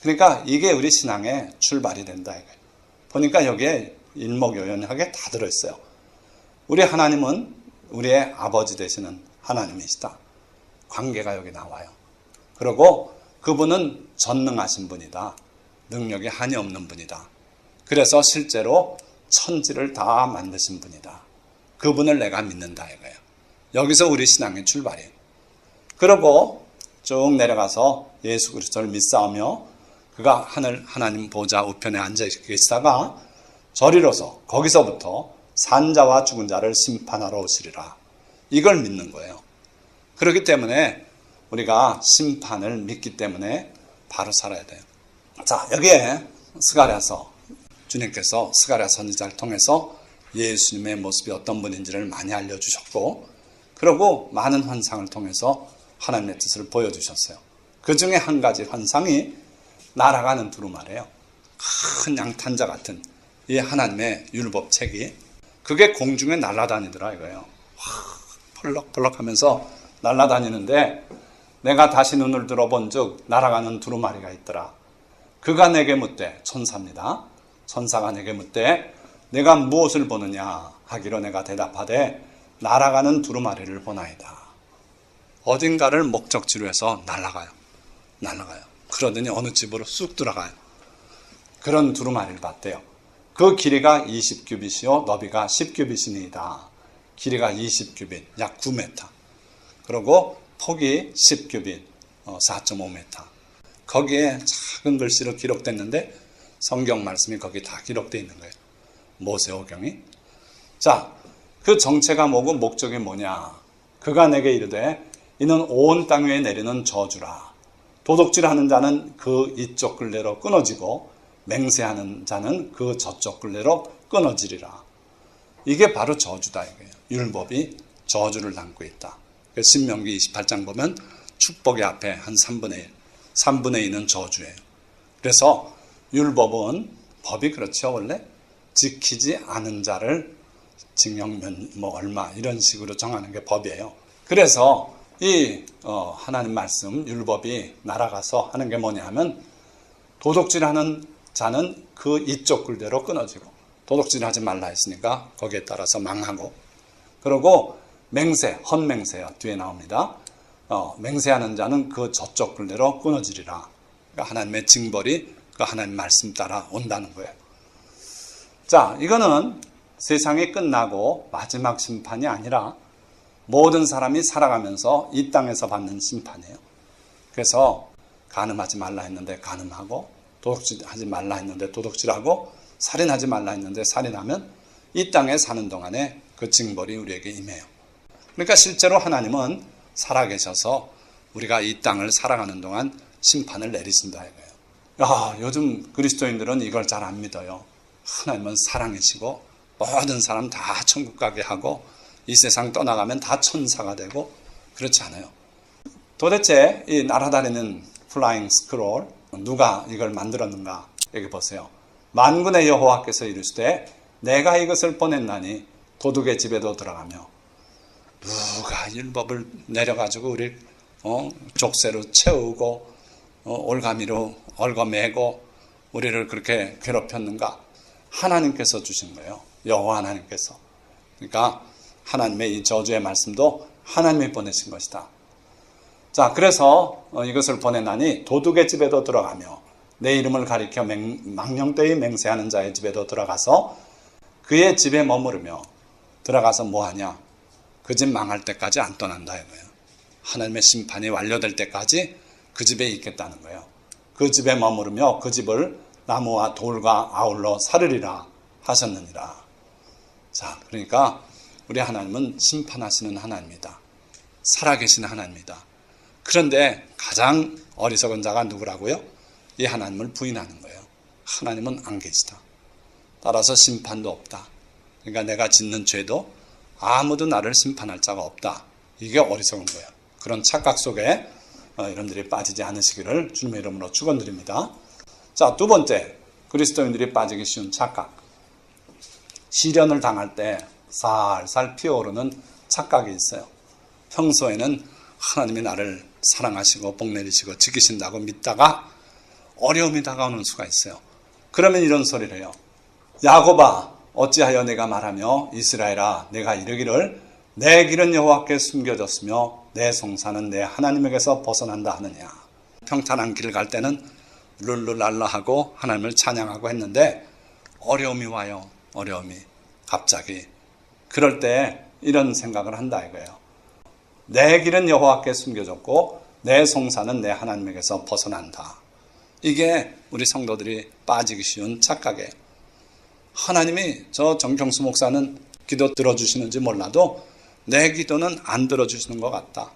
그러니까 이게 우리 신앙의 출발이 된다 이거예요. 보니까 여기에 일목요연하게 다 들어있어요. 우리 하나님은 우리의 아버지 되시는 하나님이시다. 관계가 여기 나와요. 그리고 그분은 전능하신 분이다. 능력이 한이 없는 분이다. 그래서 실제로 천지를 다 만드신 분이다. 그분을 내가 믿는다 이거예요. 여기서 우리 신앙의 출발이에요. 그리고 쭉 내려가서 예수 그리스도를 믿사오며 그가 하나님 보좌 우편에 앉아 계시다가 저리로서 거기서부터 산자와 죽은 자를 심판하러 오시리라. 이걸 믿는 거예요. 그렇기 때문에 우리가 심판을 믿기 때문에 바로 살아야 돼요. 자, 여기에 스가랴서 주님께서 스가랴 선지자를 통해서 예수님의 모습이 어떤 분인지를 많이 알려주셨고 그리고 많은 환상을 통해서 하나님의 뜻을 보여주셨어요. 그 중에 한 가지 환상이 날아가는 두루마리예요. 큰 양탄자 같은 이 하나님의 율법책이 그게 공중에 날아다니더라 이거예요. 펄럭펄럭 하면서 날아다니는데 내가 다시 눈을 들어본 즉 날아가는 두루마리가 있더라. 그가 내게 묻되 천사입니다. 천사가 내게 묻되 내가 무엇을 보느냐 하기로 내가 대답하되 날아가는 두루마리를 보나이다. 어딘가를 목적지로 해서 날아가요. 그러더니 어느 집으로 쑥 들어가요. 그런 두루마리를 봤대요. 그 길이가 20규빗이요 너비가 10규빗이니이다. 길이가 20규빗, 약 9m. 그리고 폭이 10규빗, 4.5m. 거기에 작은 글씨로 기록됐는데 성경 말씀이 거기 다 기록되어 있는 거예요. 모세오경이. 자, 그 정체가 뭐고 목적이 뭐냐. 그가 내게 이르되 이는 온 땅 위에 내리는 저주라. 도둑질하는 자는 그 이쪽 끌레로 끊어지고 맹세하는 자는 그 저쪽 끌레로 끊어지리라. 이게 바로 저주다 이거예요. 율법이 저주를 담고 있다. 신명기 28장 보면 축복의 앞에 한 3분의 1, 3분의 2는 저주예요. 그래서 율법은 법이 그렇죠. 원래 지키지 않은 자를 징역 뭐 얼마 이런 식으로 정하는 게 법이에요. 그래서 이 하나님 말씀 율법이 날아가서 하는 게 뭐냐 하면 도둑질하는 자는 그 이쪽 굴대로 끊어지고 도둑질하지 말라 했으니까 거기에 따라서 망하고 그리고 맹세, 헛맹세요. 뒤에 나옵니다. 맹세하는 자는 그 저쪽 굴대로 끊어지리라. 그러니까 하나님의 징벌이 그 하나님 말씀 따라 온다는 거예요. 자, 이거는 세상이 끝나고 마지막 심판이 아니라 모든 사람이 살아가면서 이 땅에서 받는 심판이에요. 그래서 간음하지 말라 했는데 간음하고 도둑질하지 말라 했는데 도둑질하고 살인하지 말라 했는데 살인하면 이 땅에 사는 동안에 그 징벌이 우리에게 임해요. 그러니까 실제로 하나님은 살아계셔서 우리가 이 땅을 살아가는 동안 심판을 내리신다 이거예요. 야, 요즘 그리스도인들은 이걸 잘 안 믿어요. 하나님은 사랑이시고 모든 사람 다 천국 가게 하고 이 세상 떠나가면 다 천사가 되고 그렇지 않아요. 도대체 이 날아다니는 플라잉 스크롤 누가 이걸 만들었는가? 여기 보세요. 만군의 여호와께서 이르시되 내가 이것을 보냈나니 도둑의 집에도 들어가며 누가 율법을 내려가지고 우리 족쇄로 채우고 올가미로 얽어매고 우리를 그렇게 괴롭혔는가? 하나님께서 주신 거예요. 여호와 하나님께서. 그러니까 하나님의 이 저주의 말씀도 하나님이 보내신 것이다. 자, 그래서 이것을 보내나니 도둑의 집에도 들어가며 내 이름을 가리켜 망령되이 맹세하는 자의 집에도 들어가서 그의 집에 머무르며 들어가서 뭐하냐? 그 집 망할 때까지 안 떠난다 이거예요. 하나님의 심판이 완료될 때까지 그 집에 있겠다는 거예요. 그 집에 머무르며 그 집을 나무와 돌과 아울러 사르리라 하셨느니라. 자, 그러니까 우리 하나님은 심판하시는 하나님이다. 살아계신 하나님이다. 그런데 가장 어리석은 자가 누구라고요? 이 하나님을 부인하는 거예요. 하나님은 안 계시다. 따라서 심판도 없다. 그러니까 내가 짓는 죄도 아무도 나를 심판할 자가 없다. 이게 어리석은 거예요. 그런 착각 속에 여러분들이 빠지지 않으시기를 주님의 이름으로 축원드립니다. 자, 두 번째, 그리스도인들이 빠지기 쉬운 착각. 시련을 당할 때 살살 피어오르는 착각이 있어요. 평소에는 하나님이 나를 사랑하시고 복 내리시고 지키신다고 믿다가 어려움이 다가오는 수가 있어요. 그러면 이런 소리를 해요. 야곱아, 어찌하여 내가 말하며 이스라엘아, 내가 이르기를 내 길은 여호와께 숨겨졌으며 내 송사는 내 하나님에게서 벗어난다 하느냐. 평탄한 길 갈 때는 룰루랄라 하고 하나님을 찬양하고 했는데 어려움이 와요. 어려움이 갑자기. 그럴 때 이런 생각을 한다 이거예요. 내 길은 여호와께 숨겨졌고 내 송사는 내 하나님에게서 벗어난다. 이게 우리 성도들이 빠지기 쉬운 착각이에요. 하나님이 저 정경수 목사는 기도 들어주시는지 몰라도 내 기도는 안 들어주시는 것 같다.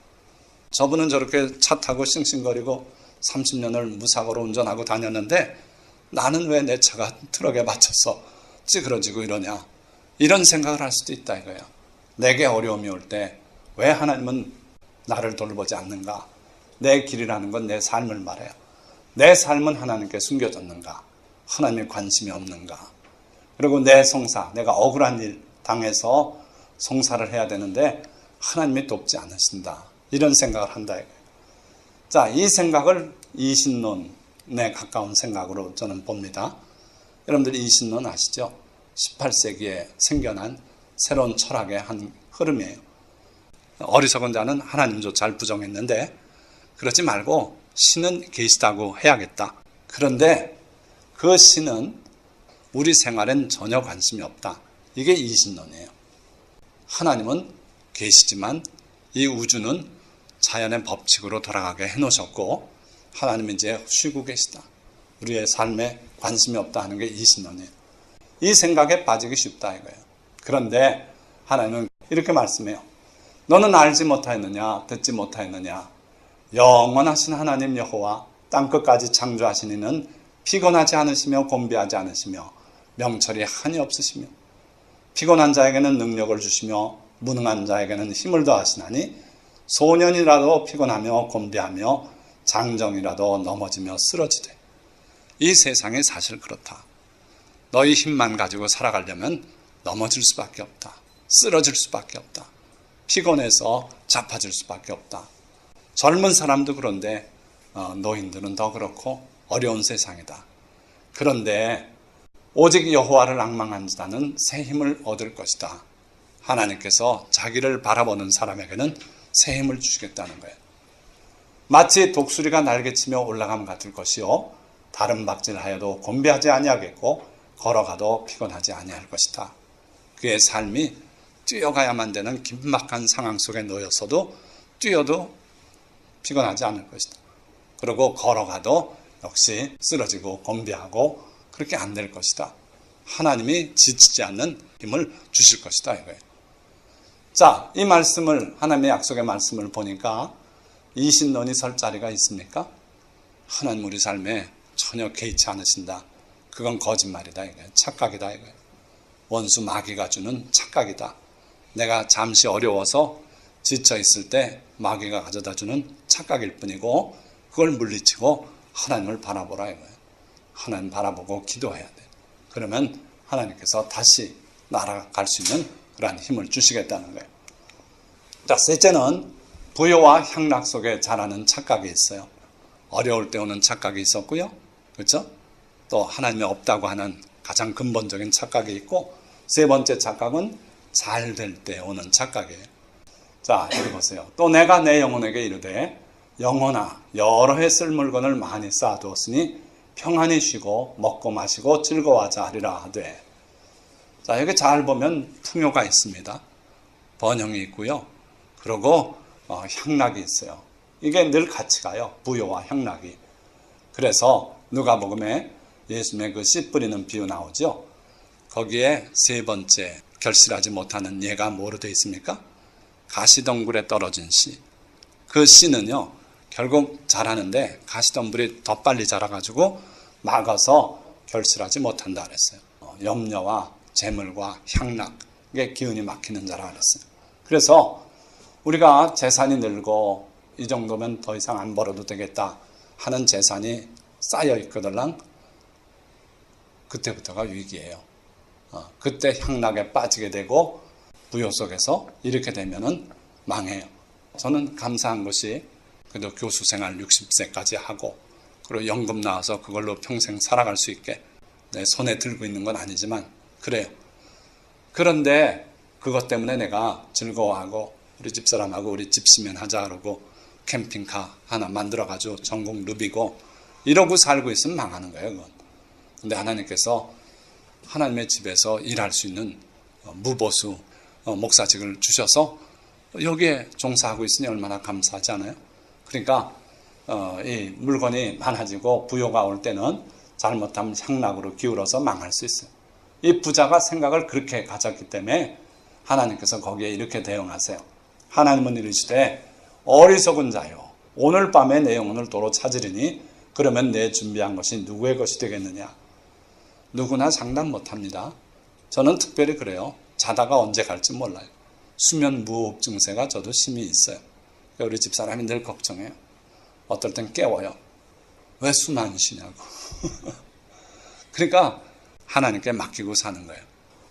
저분은 저렇게 차 타고 싱싱거리고 30년을 무사고로 운전하고 다녔는데 나는 왜 내 차가 트럭에 맞춰서 찌그러지고 이러냐. 이런 생각을 할 수도 있다 이거예요. 내게 어려움이 올 때 왜 하나님은 나를 돌보지 않는가. 내 길이라는 건 내 삶을 말해요. 내 삶은 하나님께 숨겨졌는가. 하나님의 관심이 없는가. 그리고 내 송사, 내가 억울한 일 당해서 송사를 해야 되는데 하나님이 돕지 않으신다. 이런 생각을 한다 이거예요. 자, 이 생각을 이신론에 가까운 생각으로 저는 봅니다. 여러분들이 이신론 아시죠? 18세기에 생겨난 새로운 철학의 한 흐름이에요. 어리석은 자는 하나님조차 부정했는데 그러지 말고 신은 계시다고 해야겠다. 그런데 그 신은 우리 생활엔 전혀 관심이 없다. 이게 이신론이에요. 하나님은 계시지만 이 우주는 자연의 법칙으로 돌아가게 해놓으셨고 하나님은 이제 쉬고 계시다. 우리의 삶에 관심이 없다 하는 게 이신론이에요. 이 생각에 빠지기 쉽다 이거예요. 그런데 하나님은 이렇게 말씀해요. 너는 알지 못하였느냐 듣지 못하였느냐. 영원하신 하나님 여호와 땅끝까지 창조하신 이는 피곤하지 않으시며 곤비하지 않으시며 명철이 한이 없으시며 피곤한 자에게는 능력을 주시며 무능한 자에게는 힘을 더하시나니 소년이라도 피곤하며 곤비하며 장정이라도 넘어지며 쓰러지되. 이 세상이 사실 그렇다. 너희 힘만 가지고 살아가려면 넘어질 수밖에 없다. 쓰러질 수밖에 없다. 피곤해서 자빠질 수밖에 없다. 젊은 사람도 그런데 노인들은 더 그렇고 어려운 세상이다. 그런데 오직 여호와를 앙망한 자는 새 힘을 얻을 것이다. 하나님께서 자기를 바라보는 사람에게는 새 힘을 주시겠다는 거예요. 마치 독수리가 날개치며 올라감 같을 것이요 다른 박질하여도 곤비하지 아니하겠고 걸어가도 피곤하지 아니할 것이다. 그의 삶이 뛰어가야만 되는 긴박한 상황 속에 놓였어도 뛰어도 피곤하지 않을 것이다. 그리고 걸어가도 역시 쓰러지고 곤비하고 그렇게 안 될 것이다. 하나님이 지치지 않는 힘을 주실 것이다 이거예요. 자, 이 말씀을 하나님의 약속의 말씀을 보니까 이신론이 설 자리가 있습니까? 하나님 우리 삶에 전혀 개의치 않으신다. 그건 거짓말이다 이거예요. 착각이다 이거예요. 원수 마귀가 주는 착각이다. 내가 잠시 어려워서 지쳐 있을 때 마귀가 가져다 주는 착각일 뿐이고 그걸 물리치고 하나님을 바라보라 이거예요. 하나님 바라보고 기도해야 돼. 그러면 하나님께서 다시 날아갈 수 있는 그러한 힘을 주시겠다는 거예요. 자, 셋째는 부요와 향락 속에 자라는 착각이 있어요. 어려울 때 오는 착각이 있었고요. 그렇죠? 또 하나님이 없다고 하는 가장 근본적인 착각이 있고 세 번째 착각은 잘 될 때 오는 착각이에요. 자, 여기 보세요. 또 내가 내 영혼에게 이르되 영혼아 여러 해 쓸 물건을 많이 쌓아두었으니 평안히 쉬고 먹고 마시고 즐거워하자 하리라 하되. 자, 여기 잘 보면 풍요가 있습니다. 번영이 있고요. 그리고 향락이 있어요. 이게 늘 같이 가요. 부요와 향락이. 그래서 누가복음에 예수님의 그 씨 뿌리는 비유 나오죠. 거기에 세 번째 결실하지 못하는 예가 뭐로 되어 있습니까? 가시덩굴에 떨어진 씨. 그 씨는요 결국 자라는데 가시덩굴이 더 빨리 자라가지고 막아서 결실하지 못한다 그랬어요. 염려와 재물과 향락의 기운이 막히는 자라 그랬어요. 그래서 우리가 재산이 늘고 이 정도면 더 이상 안 벌어도 되겠다 하는 재산이 쌓여 있거들랑 그때부터가 위기예요. 그때 향락에 빠지게 되고 부요 속에서 이렇게 되면은 망해요. 저는 감사한 것이 그래도 교수 생활 60세까지 하고 그리고 연금 나와서 그걸로 평생 살아갈 수 있게 내 손에 들고 있는 건 아니지만 그래요. 그런데 그것 때문에 내가 즐거워하고 우리 집사람하고 우리 집시면 하자 그러고 캠핑카 하나 만들어가지고 전국 누비고 이러고 살고 있으면 망하는 거예요. 그건. 근데 하나님께서 하나님의 집에서 일할 수 있는 무보수 목사직을 주셔서 여기에 종사하고 있으니 얼마나 감사하지 않아요? 그러니까 이 물건이 많아지고 부요가 올 때는 잘못하면 향락으로 기울어서 망할 수 있어요. 이 부자가 생각을 그렇게 가졌기 때문에 하나님께서 거기에 이렇게 대응하세요. 하나님은 이르시되 어리석은 자요 오늘 밤에 내 영혼을 도로 찾으리니 그러면 내 준비한 것이 누구의 것이 되겠느냐. 누구나 장담 못합니다. 저는 특별히 그래요. 자다가 언제 갈지 몰라요. 수면 무호흡 증세가 저도 심히 있어요. 우리 집사람이 늘 걱정해요. 어떨 땐 깨워요. 왜 숨 안 쉬냐고. 그러니까 하나님께 맡기고 사는 거예요.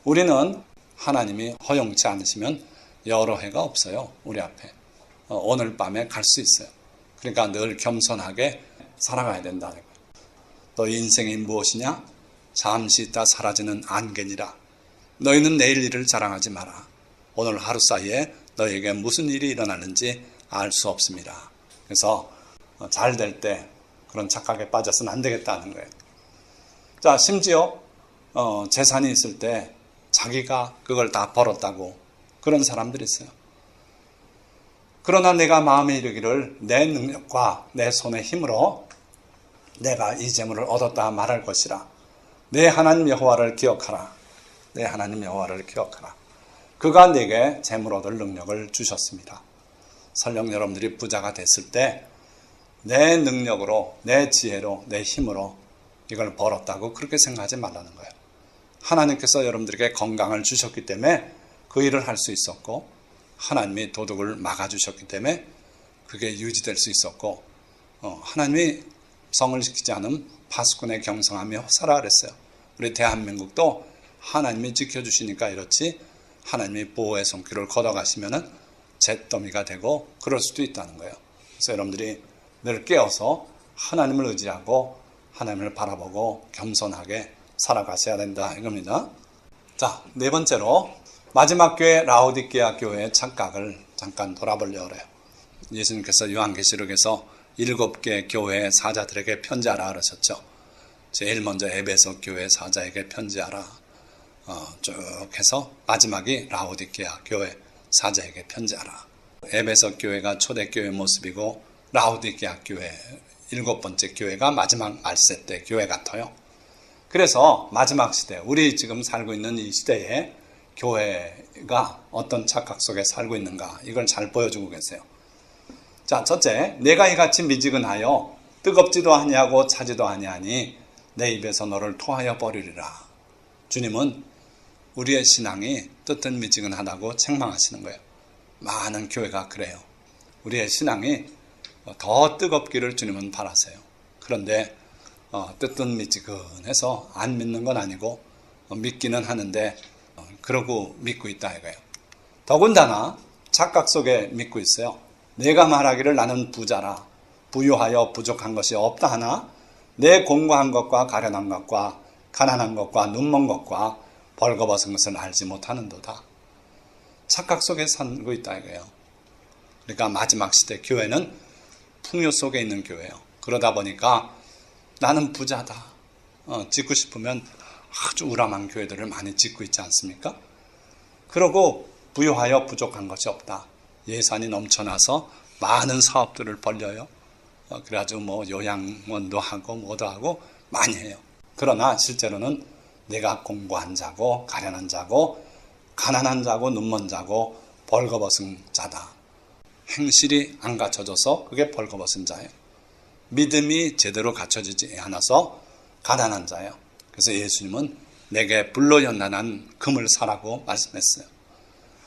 우리는 하나님이 허용치 않으시면 여러 해가 없어요. 우리 앞에. 오늘 밤에 갈 수 있어요. 그러니까 늘 겸손하게 살아가야 된다는 거예요. 또 인생이 무엇이냐? 잠시 있다 사라지는 안개니라. 너희는 내일 일을 자랑하지 마라. 오늘 하루 사이에 너희에게 무슨 일이 일어나는지 알 수 없습니다. 그래서 잘 될 때 그런 착각에 빠져서는 안 되겠다는 거예요. 자, 심지어 재산이 있을 때 자기가 그걸 다 벌었다고 그런 사람들이 있어요. 그러나 내가 마음에 이르기를 내 능력과 내 손의 힘으로 내가 이 재물을 얻었다 말할 것이라. 내 하나님 여호와를 기억하라. 내 하나님 여호와를 기억하라. 그가 내게 재물 얻을 능력을 주셨습니다. 설령 여러분들이 부자가 됐을 때 내 능력으로, 내 지혜로, 내 힘으로 이걸 벌었다고 그렇게 생각하지 말라는 거예요. 하나님께서 여러분들에게 건강을 주셨기 때문에 그 일을 할 수 있었고, 하나님이 도둑을 막아주셨기 때문에 그게 유지될 수 있었고, 하나님이 성을 지키지 않은 파수꾼의 경성하며 허사라 그랬어요. 우리 대한민국도 하나님이 지켜주시니까 이렇지, 하나님이 보호의 손길을 걷어가시면은 잿더미가 되고 그럴 수도 있다는 거예요. 그래서 여러분들이 늘 깨어서 하나님을 의지하고 하나님을 바라보고 겸손하게 살아가셔야 된다 이겁니다. 자, 네 번째로 마지막 교회 라오디게아 교회의 착각을 잠깐 돌아보려고 해요. 예수님께서 요한계시록에서 7개 교회 사자들에게 편지하라 그러셨죠. 제일 먼저 에베소 교회 사자에게 편지하라. 쭉 해서 마지막이 라오디게아 교회 사자에게 편지하라. 에베소 교회가 초대교회 모습이고 라오디게아 교회 7번째 교회가 마지막 말세 때 교회 같아요. 그래서 마지막 시대, 우리 지금 살고 있는 이 시대에 교회가 어떤 착각 속에 살고 있는가, 이걸 잘 보여주고 계세요. 자, 첫째, 내가 이같이 미지근하여 뜨겁지도 아니하고 차지도 아니하니 내 입에서 너를 토하여 버리리라. 주님은 우리의 신앙이 뜨뜻 미지근하다고 책망하시는 거예요. 많은 교회가 그래요. 우리의 신앙이 더 뜨겁기를 주님은 바라세요. 그런데 뜨뜻 미지근해서 안 믿는 건 아니고 믿기는 하는데 그러고 믿고 있다 이거예요. 더군다나 착각 속에 믿고 있어요. 내가 말하기를 나는 부자라 부유하여 부족한 것이 없다 하나 내 공고한 것과 가련한 것과 가난한 것과 눈먼 것과 벌거벗은 것을 알지 못하는도다. 착각 속에 살고 있다 이거예요. 그러니까 마지막 시대 교회는 풍요 속에 있는 교회예요. 그러다 보니까 나는 부자다. 짓고 싶으면 아주 우람한 교회들을 많이 짓고 있지 않습니까? 그러고 부유하여 부족한 것이 없다. 예산이 넘쳐나서 많은 사업들을 벌려요. 그래가지고 뭐 요양원도 하고 뭐도 하고 많이 해요. 그러나 실제로는 내가 공고한 자고 가련한 자고 가난한 자고 눈먼 자고 벌거벗은 자다. 행실이 안 갖춰져서 그게 벌거벗은 자예요. 믿음이 제대로 갖춰지지 않아서 가난한 자예요. 그래서 예수님은 내게 불로 연단한 금을 사라고 말씀했어요.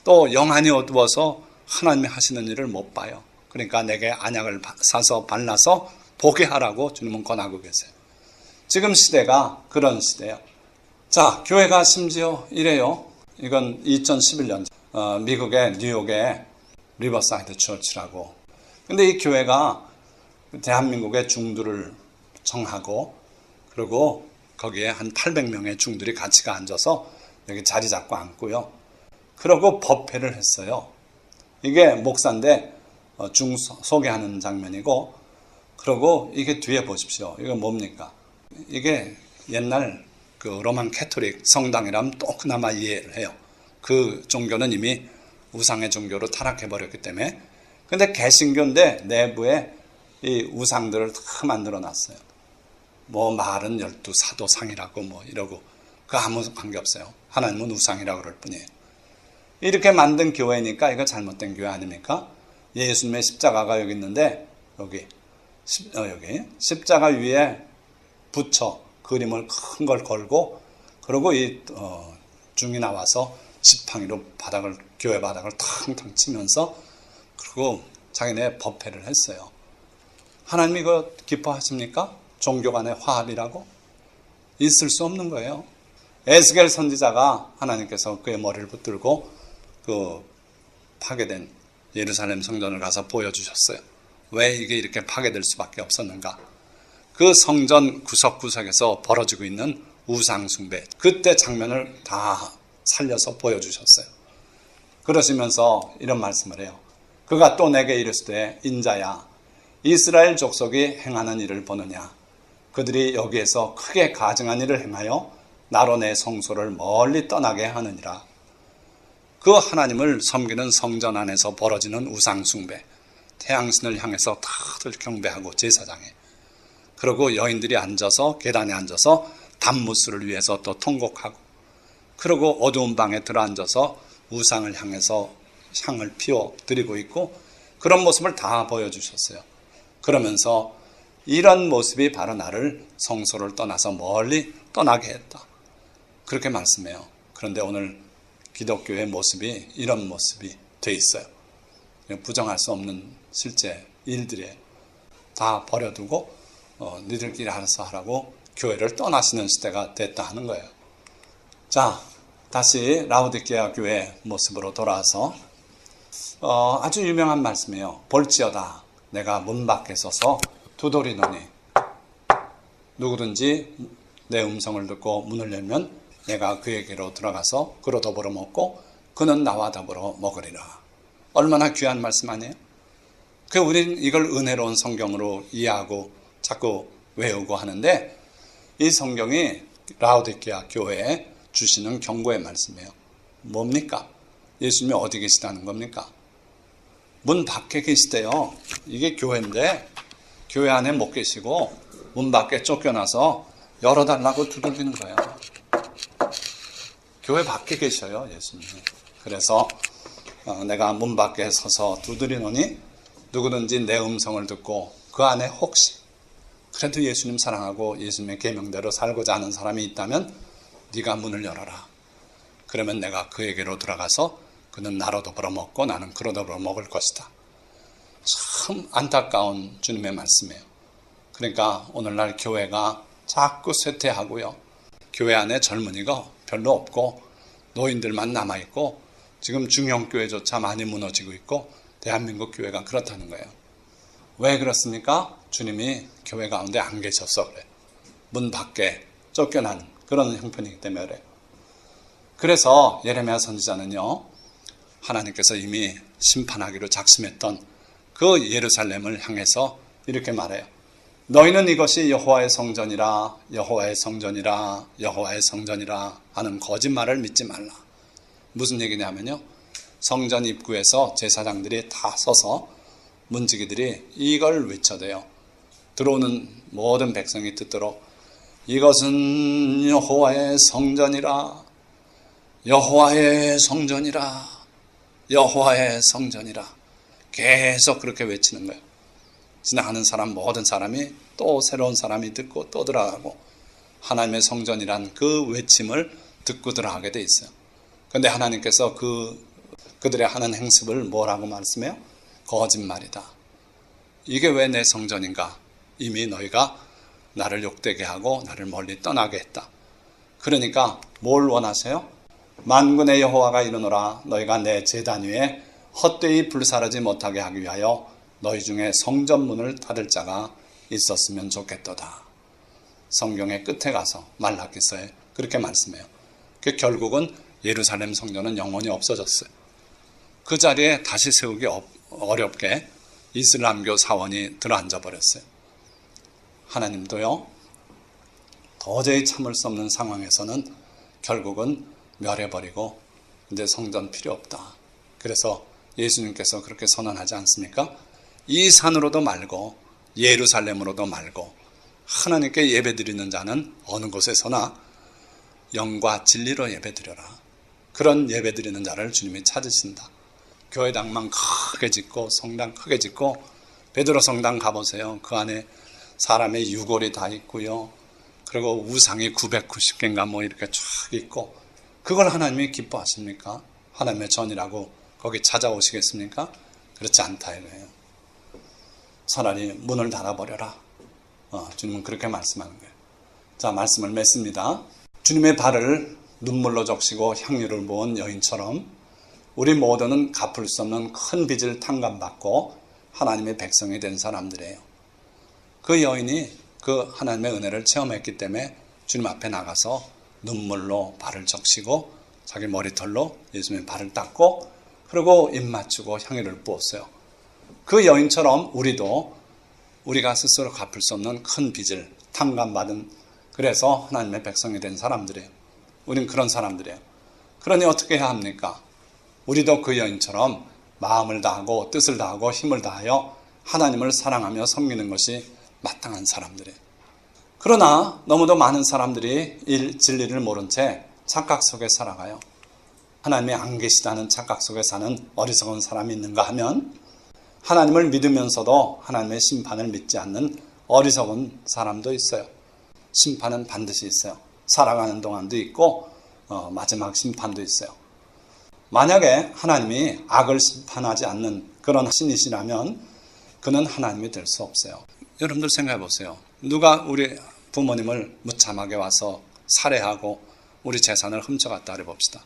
또 영안이 어두워서 하나님이 하시는 일을 못 봐요. 그러니까 내게 안약을 사서 발라서 보게 하라고 주님은 권하고 계세요. 지금 시대가 그런 시대예요. 자, 교회가 심지어 이래요. 이건 2011년 미국의 뉴욕의 리버사이드 처치라고. 근데 이 교회가 대한민국의 중들을 청하고 그리고 거기에 한 800명의 중들이 같이 앉아서 여기 자리 잡고 앉고요. 그러고 법회를 했어요. 이게 목사인데 중 소개하는 장면이고, 그리고 이게 뒤에 보십시오. 이거 뭡니까? 이게 옛날 그 로만 캐토릭 성당이라면 또 그나마 이해를 해요. 그 종교는 이미 우상의 종교로 타락해버렸기 때문에. 근데 개신교인데 내부에 이 우상들을 다 만들어 놨어요. 뭐 말은 12사도상이라고 뭐 이러고 그 아무 관계없어요. 하나님은 우상이라고 그럴 뿐이에요. 이렇게 만든 교회니까 이거 잘못된 교회 아닙니까? 예수님의 십자가가 여기 있는데 여기 십자가 위에 붙여 그림을 큰 걸 걸고 그리고 이 중이 나와서 지팡이로 교회 바닥을 탕탕 치면서 그리고 자기네 법회를 했어요. 하나님 이거 기뻐하십니까? 종교 간의 화합이라고? 있을 수 없는 거예요. 에스겔 선지자가 하나님께서 그의 머리를 붙들고 그 파괴된 예루살렘 성전을 가서 보여주셨어요. 왜 이게 이렇게 파괴될 수밖에 없었는가? 그 성전 구석구석에서 벌어지고 있는 우상숭배, 그때 장면을 다 살려서 보여주셨어요. 그러시면서 이런 말씀을 해요. 그가 또 내게 이르시되 인자야 이스라엘 족속이 행하는 일을 보느냐. 그들이 여기에서 크게 가증한 일을 행하여 나로 내 성소를 멀리 떠나게 하느니라. 그 하나님을 섬기는 성전 안에서 벌어지는 우상숭배, 태양신을 향해서 다들 경배하고 제사장에, 그리고 여인들이 앉아서 계단에 앉아서 단무스를 위해서 또 통곡하고, 그리고 어두운 방에 들어앉아서 우상을 향해서 향을 피워 드리고 있고, 그런 모습을 다 보여주셨어요. 그러면서 이런 모습이 바로 나를 성소를 떠나서 멀리 떠나게 했다. 그렇게 말씀해요. 그런데 오늘 기독교의 모습이 이런 모습이 돼 있어요. 부정할 수 없는 실제 일들이에요. 다 버려두고 니들끼리 알아서 하라고 교회를 떠나시는 시대가 됐다 하는 거예요. 자, 다시 라오디게아 교회 모습으로 돌아와서 아주 유명한 말씀이에요. 볼지어다 내가 문 밖에 서서 두드리노니 누구든지 내 음성을 듣고 문을 열면 내가 그에게로 들어가서 그로 더불어 먹고 그는 나와 더불어 먹으리라. 얼마나 귀한 말씀 아니에요? 우리는 이걸 은혜로운 성경으로 이해하고 자꾸 외우고 하는데 이 성경이 라오디게아 교회에 주시는 경고의 말씀이에요. 뭡니까? 예수님이 어디 계시다는 겁니까? 문 밖에 계시대요. 이게 교회인데 교회 안에 못 계시고 문 밖에 쫓겨나서 열어달라고 두들기는 거예요. 교회 밖에 계셔요, 예수님이. 그래서 내가 문 밖에 서서 두드리노니 누구든지 내 음성을 듣고 그 안에 혹시 그래도 예수님 사랑하고 예수님의 계명대로 살고자 하는 사람이 있다면 네가 문을 열어라. 그러면 내가 그에게로 들어가서 그는 나로 더불어 먹고 나는 그로 더불어 먹을 것이다. 참 안타까운 주님의 말씀이에요. 그러니까 오늘날 교회가 자꾸 쇠퇴하고요. 교회 안에 젊은이가 별로 없고 노인들만 남아있고 지금 중형교회조차 많이 무너지고 있고 대한민국 교회가 그렇다는 거예요. 왜 그렇습니까? 주님이 교회 가운데 안 계셔서 그래요. 문 밖에 쫓겨난 그런 형편이기 때문에 그래요. 그래서 예레미야 선지자는요. 하나님께서 이미 심판하기로 작심했던 그 예루살렘을 향해서 이렇게 말해요. 너희는 이것이 여호와의 성전이라 여호와의 성전이라 여호와의 성전이라 하는 거짓말을 믿지 말라. 무슨 얘기냐면요. 성전 입구에서 제사장들이 다 서서 문지기들이 이걸 외쳐대요. 들어오는 모든 백성이 듣도록 이것은 여호와의 성전이라 여호와의 성전이라 여호와의 성전이라 계속 그렇게 외치는 거예요. 지나가는 사람 모든 사람이 또 새로운 사람이 듣고 또 들어가고 하나님의 성전이란 그 외침을 듣고 들어가게 돼 있어요. 그런데 하나님께서 그들의 하는 행습을 뭐라고 말씀해요? 거짓말이다. 이게 왜 내 성전인가? 이미 너희가 나를 욕되게 하고 나를 멀리 떠나게 했다. 그러니까 뭘 원하세요? 만군의 여호와가 이르노라 너희가 내 제단 위에 헛되이 불사르지 못하게 하기 위하여 너희 중에 성전문을 닫을 자가 있었으면 좋겠도다. 성경의 끝에 가서 말라기서에 그렇게 말씀해요. 결국은 예루살렘 성전은 영원히 없어졌어요. 그 자리에 다시 세우기 어렵게 이슬람교 사원이 들어앉아 버렸어요. 하나님도요. 도저히 참을 수 없는 상황에서는 결국은 멸해버리고 이제 성전 필요 없다. 그래서 예수님께서 그렇게 선언하지 않습니까? 이 산으로도 말고 예루살렘으로도 말고 하나님께 예배드리는 자는 어느 곳에서나 영과 진리로 예배드려라. 그런 예배드리는 자를 주님이 찾으신다. 교회당만 크게 짓고 성당 크게 짓고 베드로 성당 가보세요. 그 안에 사람의 유골이 다 있고요. 그리고 우상이 990개인가 뭐 이렇게 쫙 있고 그걸 하나님이 기뻐하십니까? 하나님의 전이라고 거기 찾아오시겠습니까? 그렇지 않다 이거예요. 차라리 문을 닫아버려라. 주님은 그렇게 말씀하는 거예요. 자, 말씀을 맺습니다. 주님의 발을 눈물로 적시고 향유를 부은 여인처럼 우리 모두는 갚을 수 없는 큰 빚을 탕감받고 하나님의 백성이 된 사람들이에요. 그 여인이 그 하나님의 은혜를 체험했기 때문에 주님 앞에 나가서 눈물로 발을 적시고 자기 머리털로 예수님의 발을 닦고 그리고 입 맞추고 향유를 부었어요. 그 여인처럼 우리가 스스로 갚을 수 없는 큰 빚을 탕감받은 그래서 하나님의 백성이 된 사람들이에요. 우린 그런 사람들이에요. 그러니 어떻게 해야 합니까? 우리도 그 여인처럼 마음을 다하고 뜻을 다하고 힘을 다하여 하나님을 사랑하며 섬기는 것이 마땅한 사람들이에요. 그러나 너무도 많은 사람들이 진리를 모른 채 착각 속에 살아가요. 하나님이 안 계시다는 착각 속에 사는 어리석은 사람이 있는가 하면 하나님을 믿으면서도 하나님의 심판을 믿지 않는 어리석은 사람도 있어요. 심판은 반드시 있어요. 살아가는 동안도 있고 마지막 심판도 있어요. 만약에 하나님이 악을 심판하지 않는 그런 신이시라면 그는 하나님이 될 수 없어요. 여러분들 생각해 보세요. 누가 우리 부모님을 무참하게 와서 살해하고 우리 재산을 훔쳐갔다 해봅시다.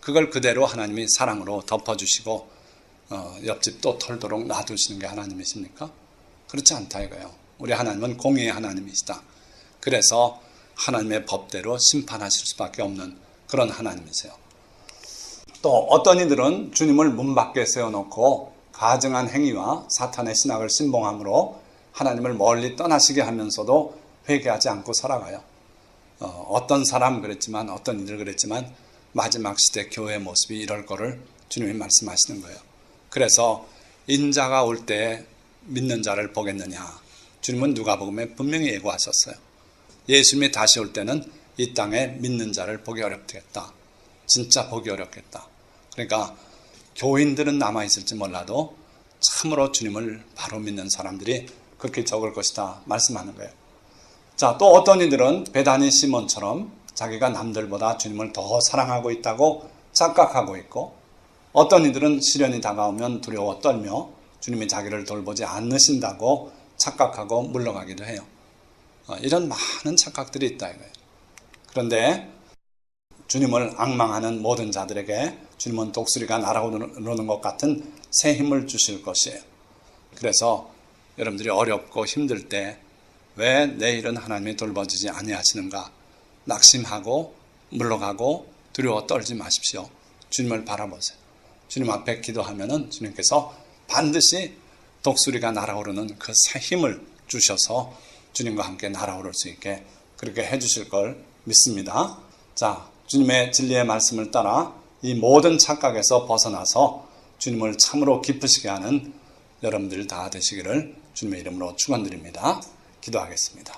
그걸 그대로 하나님이 사랑으로 덮어주시고 옆집 또 털도록 놔두시는 게 하나님이십니까? 그렇지 않다 이거예요. 우리 하나님은 공의의 하나님이시다. 그래서 하나님의 법대로 심판하실 수밖에 없는 그런 하나님이세요. 또 어떤 이들은 주님을 문 밖에 세워놓고 가증한 행위와 사탄의 신학을 신봉함으로 하나님을 멀리 떠나시게 하면서도 회개하지 않고 살아가요. 어떤 사람 그랬지만 어떤 이들 그랬지만 마지막 시대 교회의 모습이 이럴 거를 주님이 말씀하시는 거예요. 그래서 인자가 올 때 믿는 자를 보겠느냐. 주님은 누가복음에 분명히 예고하셨어요. 예수님이 다시 올 때는 이 땅에 믿는 자를 보기 어렵겠다. 진짜 보기 어렵겠다. 그러니까 교인들은 남아있을지 몰라도 참으로 주님을 바로 믿는 사람들이 그렇게 적을 것이다 말씀하는 거예요. 자, 또 어떤 이들은 베다니 시몬처럼 자기가 남들보다 주님을 더 사랑하고 있다고 착각하고 있고, 어떤 이들은 시련이 다가오면 두려워 떨며 주님이 자기를 돌보지 않으신다고 착각하고 물러가기도 해요. 이런 많은 착각들이 있다 이거예요. 그런데 주님을 앙망하는 모든 자들에게 주님은 독수리가 날아오르는 것 같은 새 힘을 주실 것이에요. 그래서 여러분들이 어렵고 힘들 때 왜 내일은 하나님이 돌봐주지 아니하시는가 낙심하고 물러가고 두려워 떨지 마십시오. 주님을 바라보세요. 주님 앞에 기도하면은 주님께서 반드시 독수리가 날아오르는 그 새 힘을 주셔서 주님과 함께 날아오를 수 있게 그렇게 해주실 걸 믿습니다. 자, 주님의 진리의 말씀을 따라 이 모든 착각에서 벗어나서 주님을 참으로 기쁘시게 하는 여러분들 다 되시기를 주님의 이름으로 축원드립니다. 기도하겠습니다.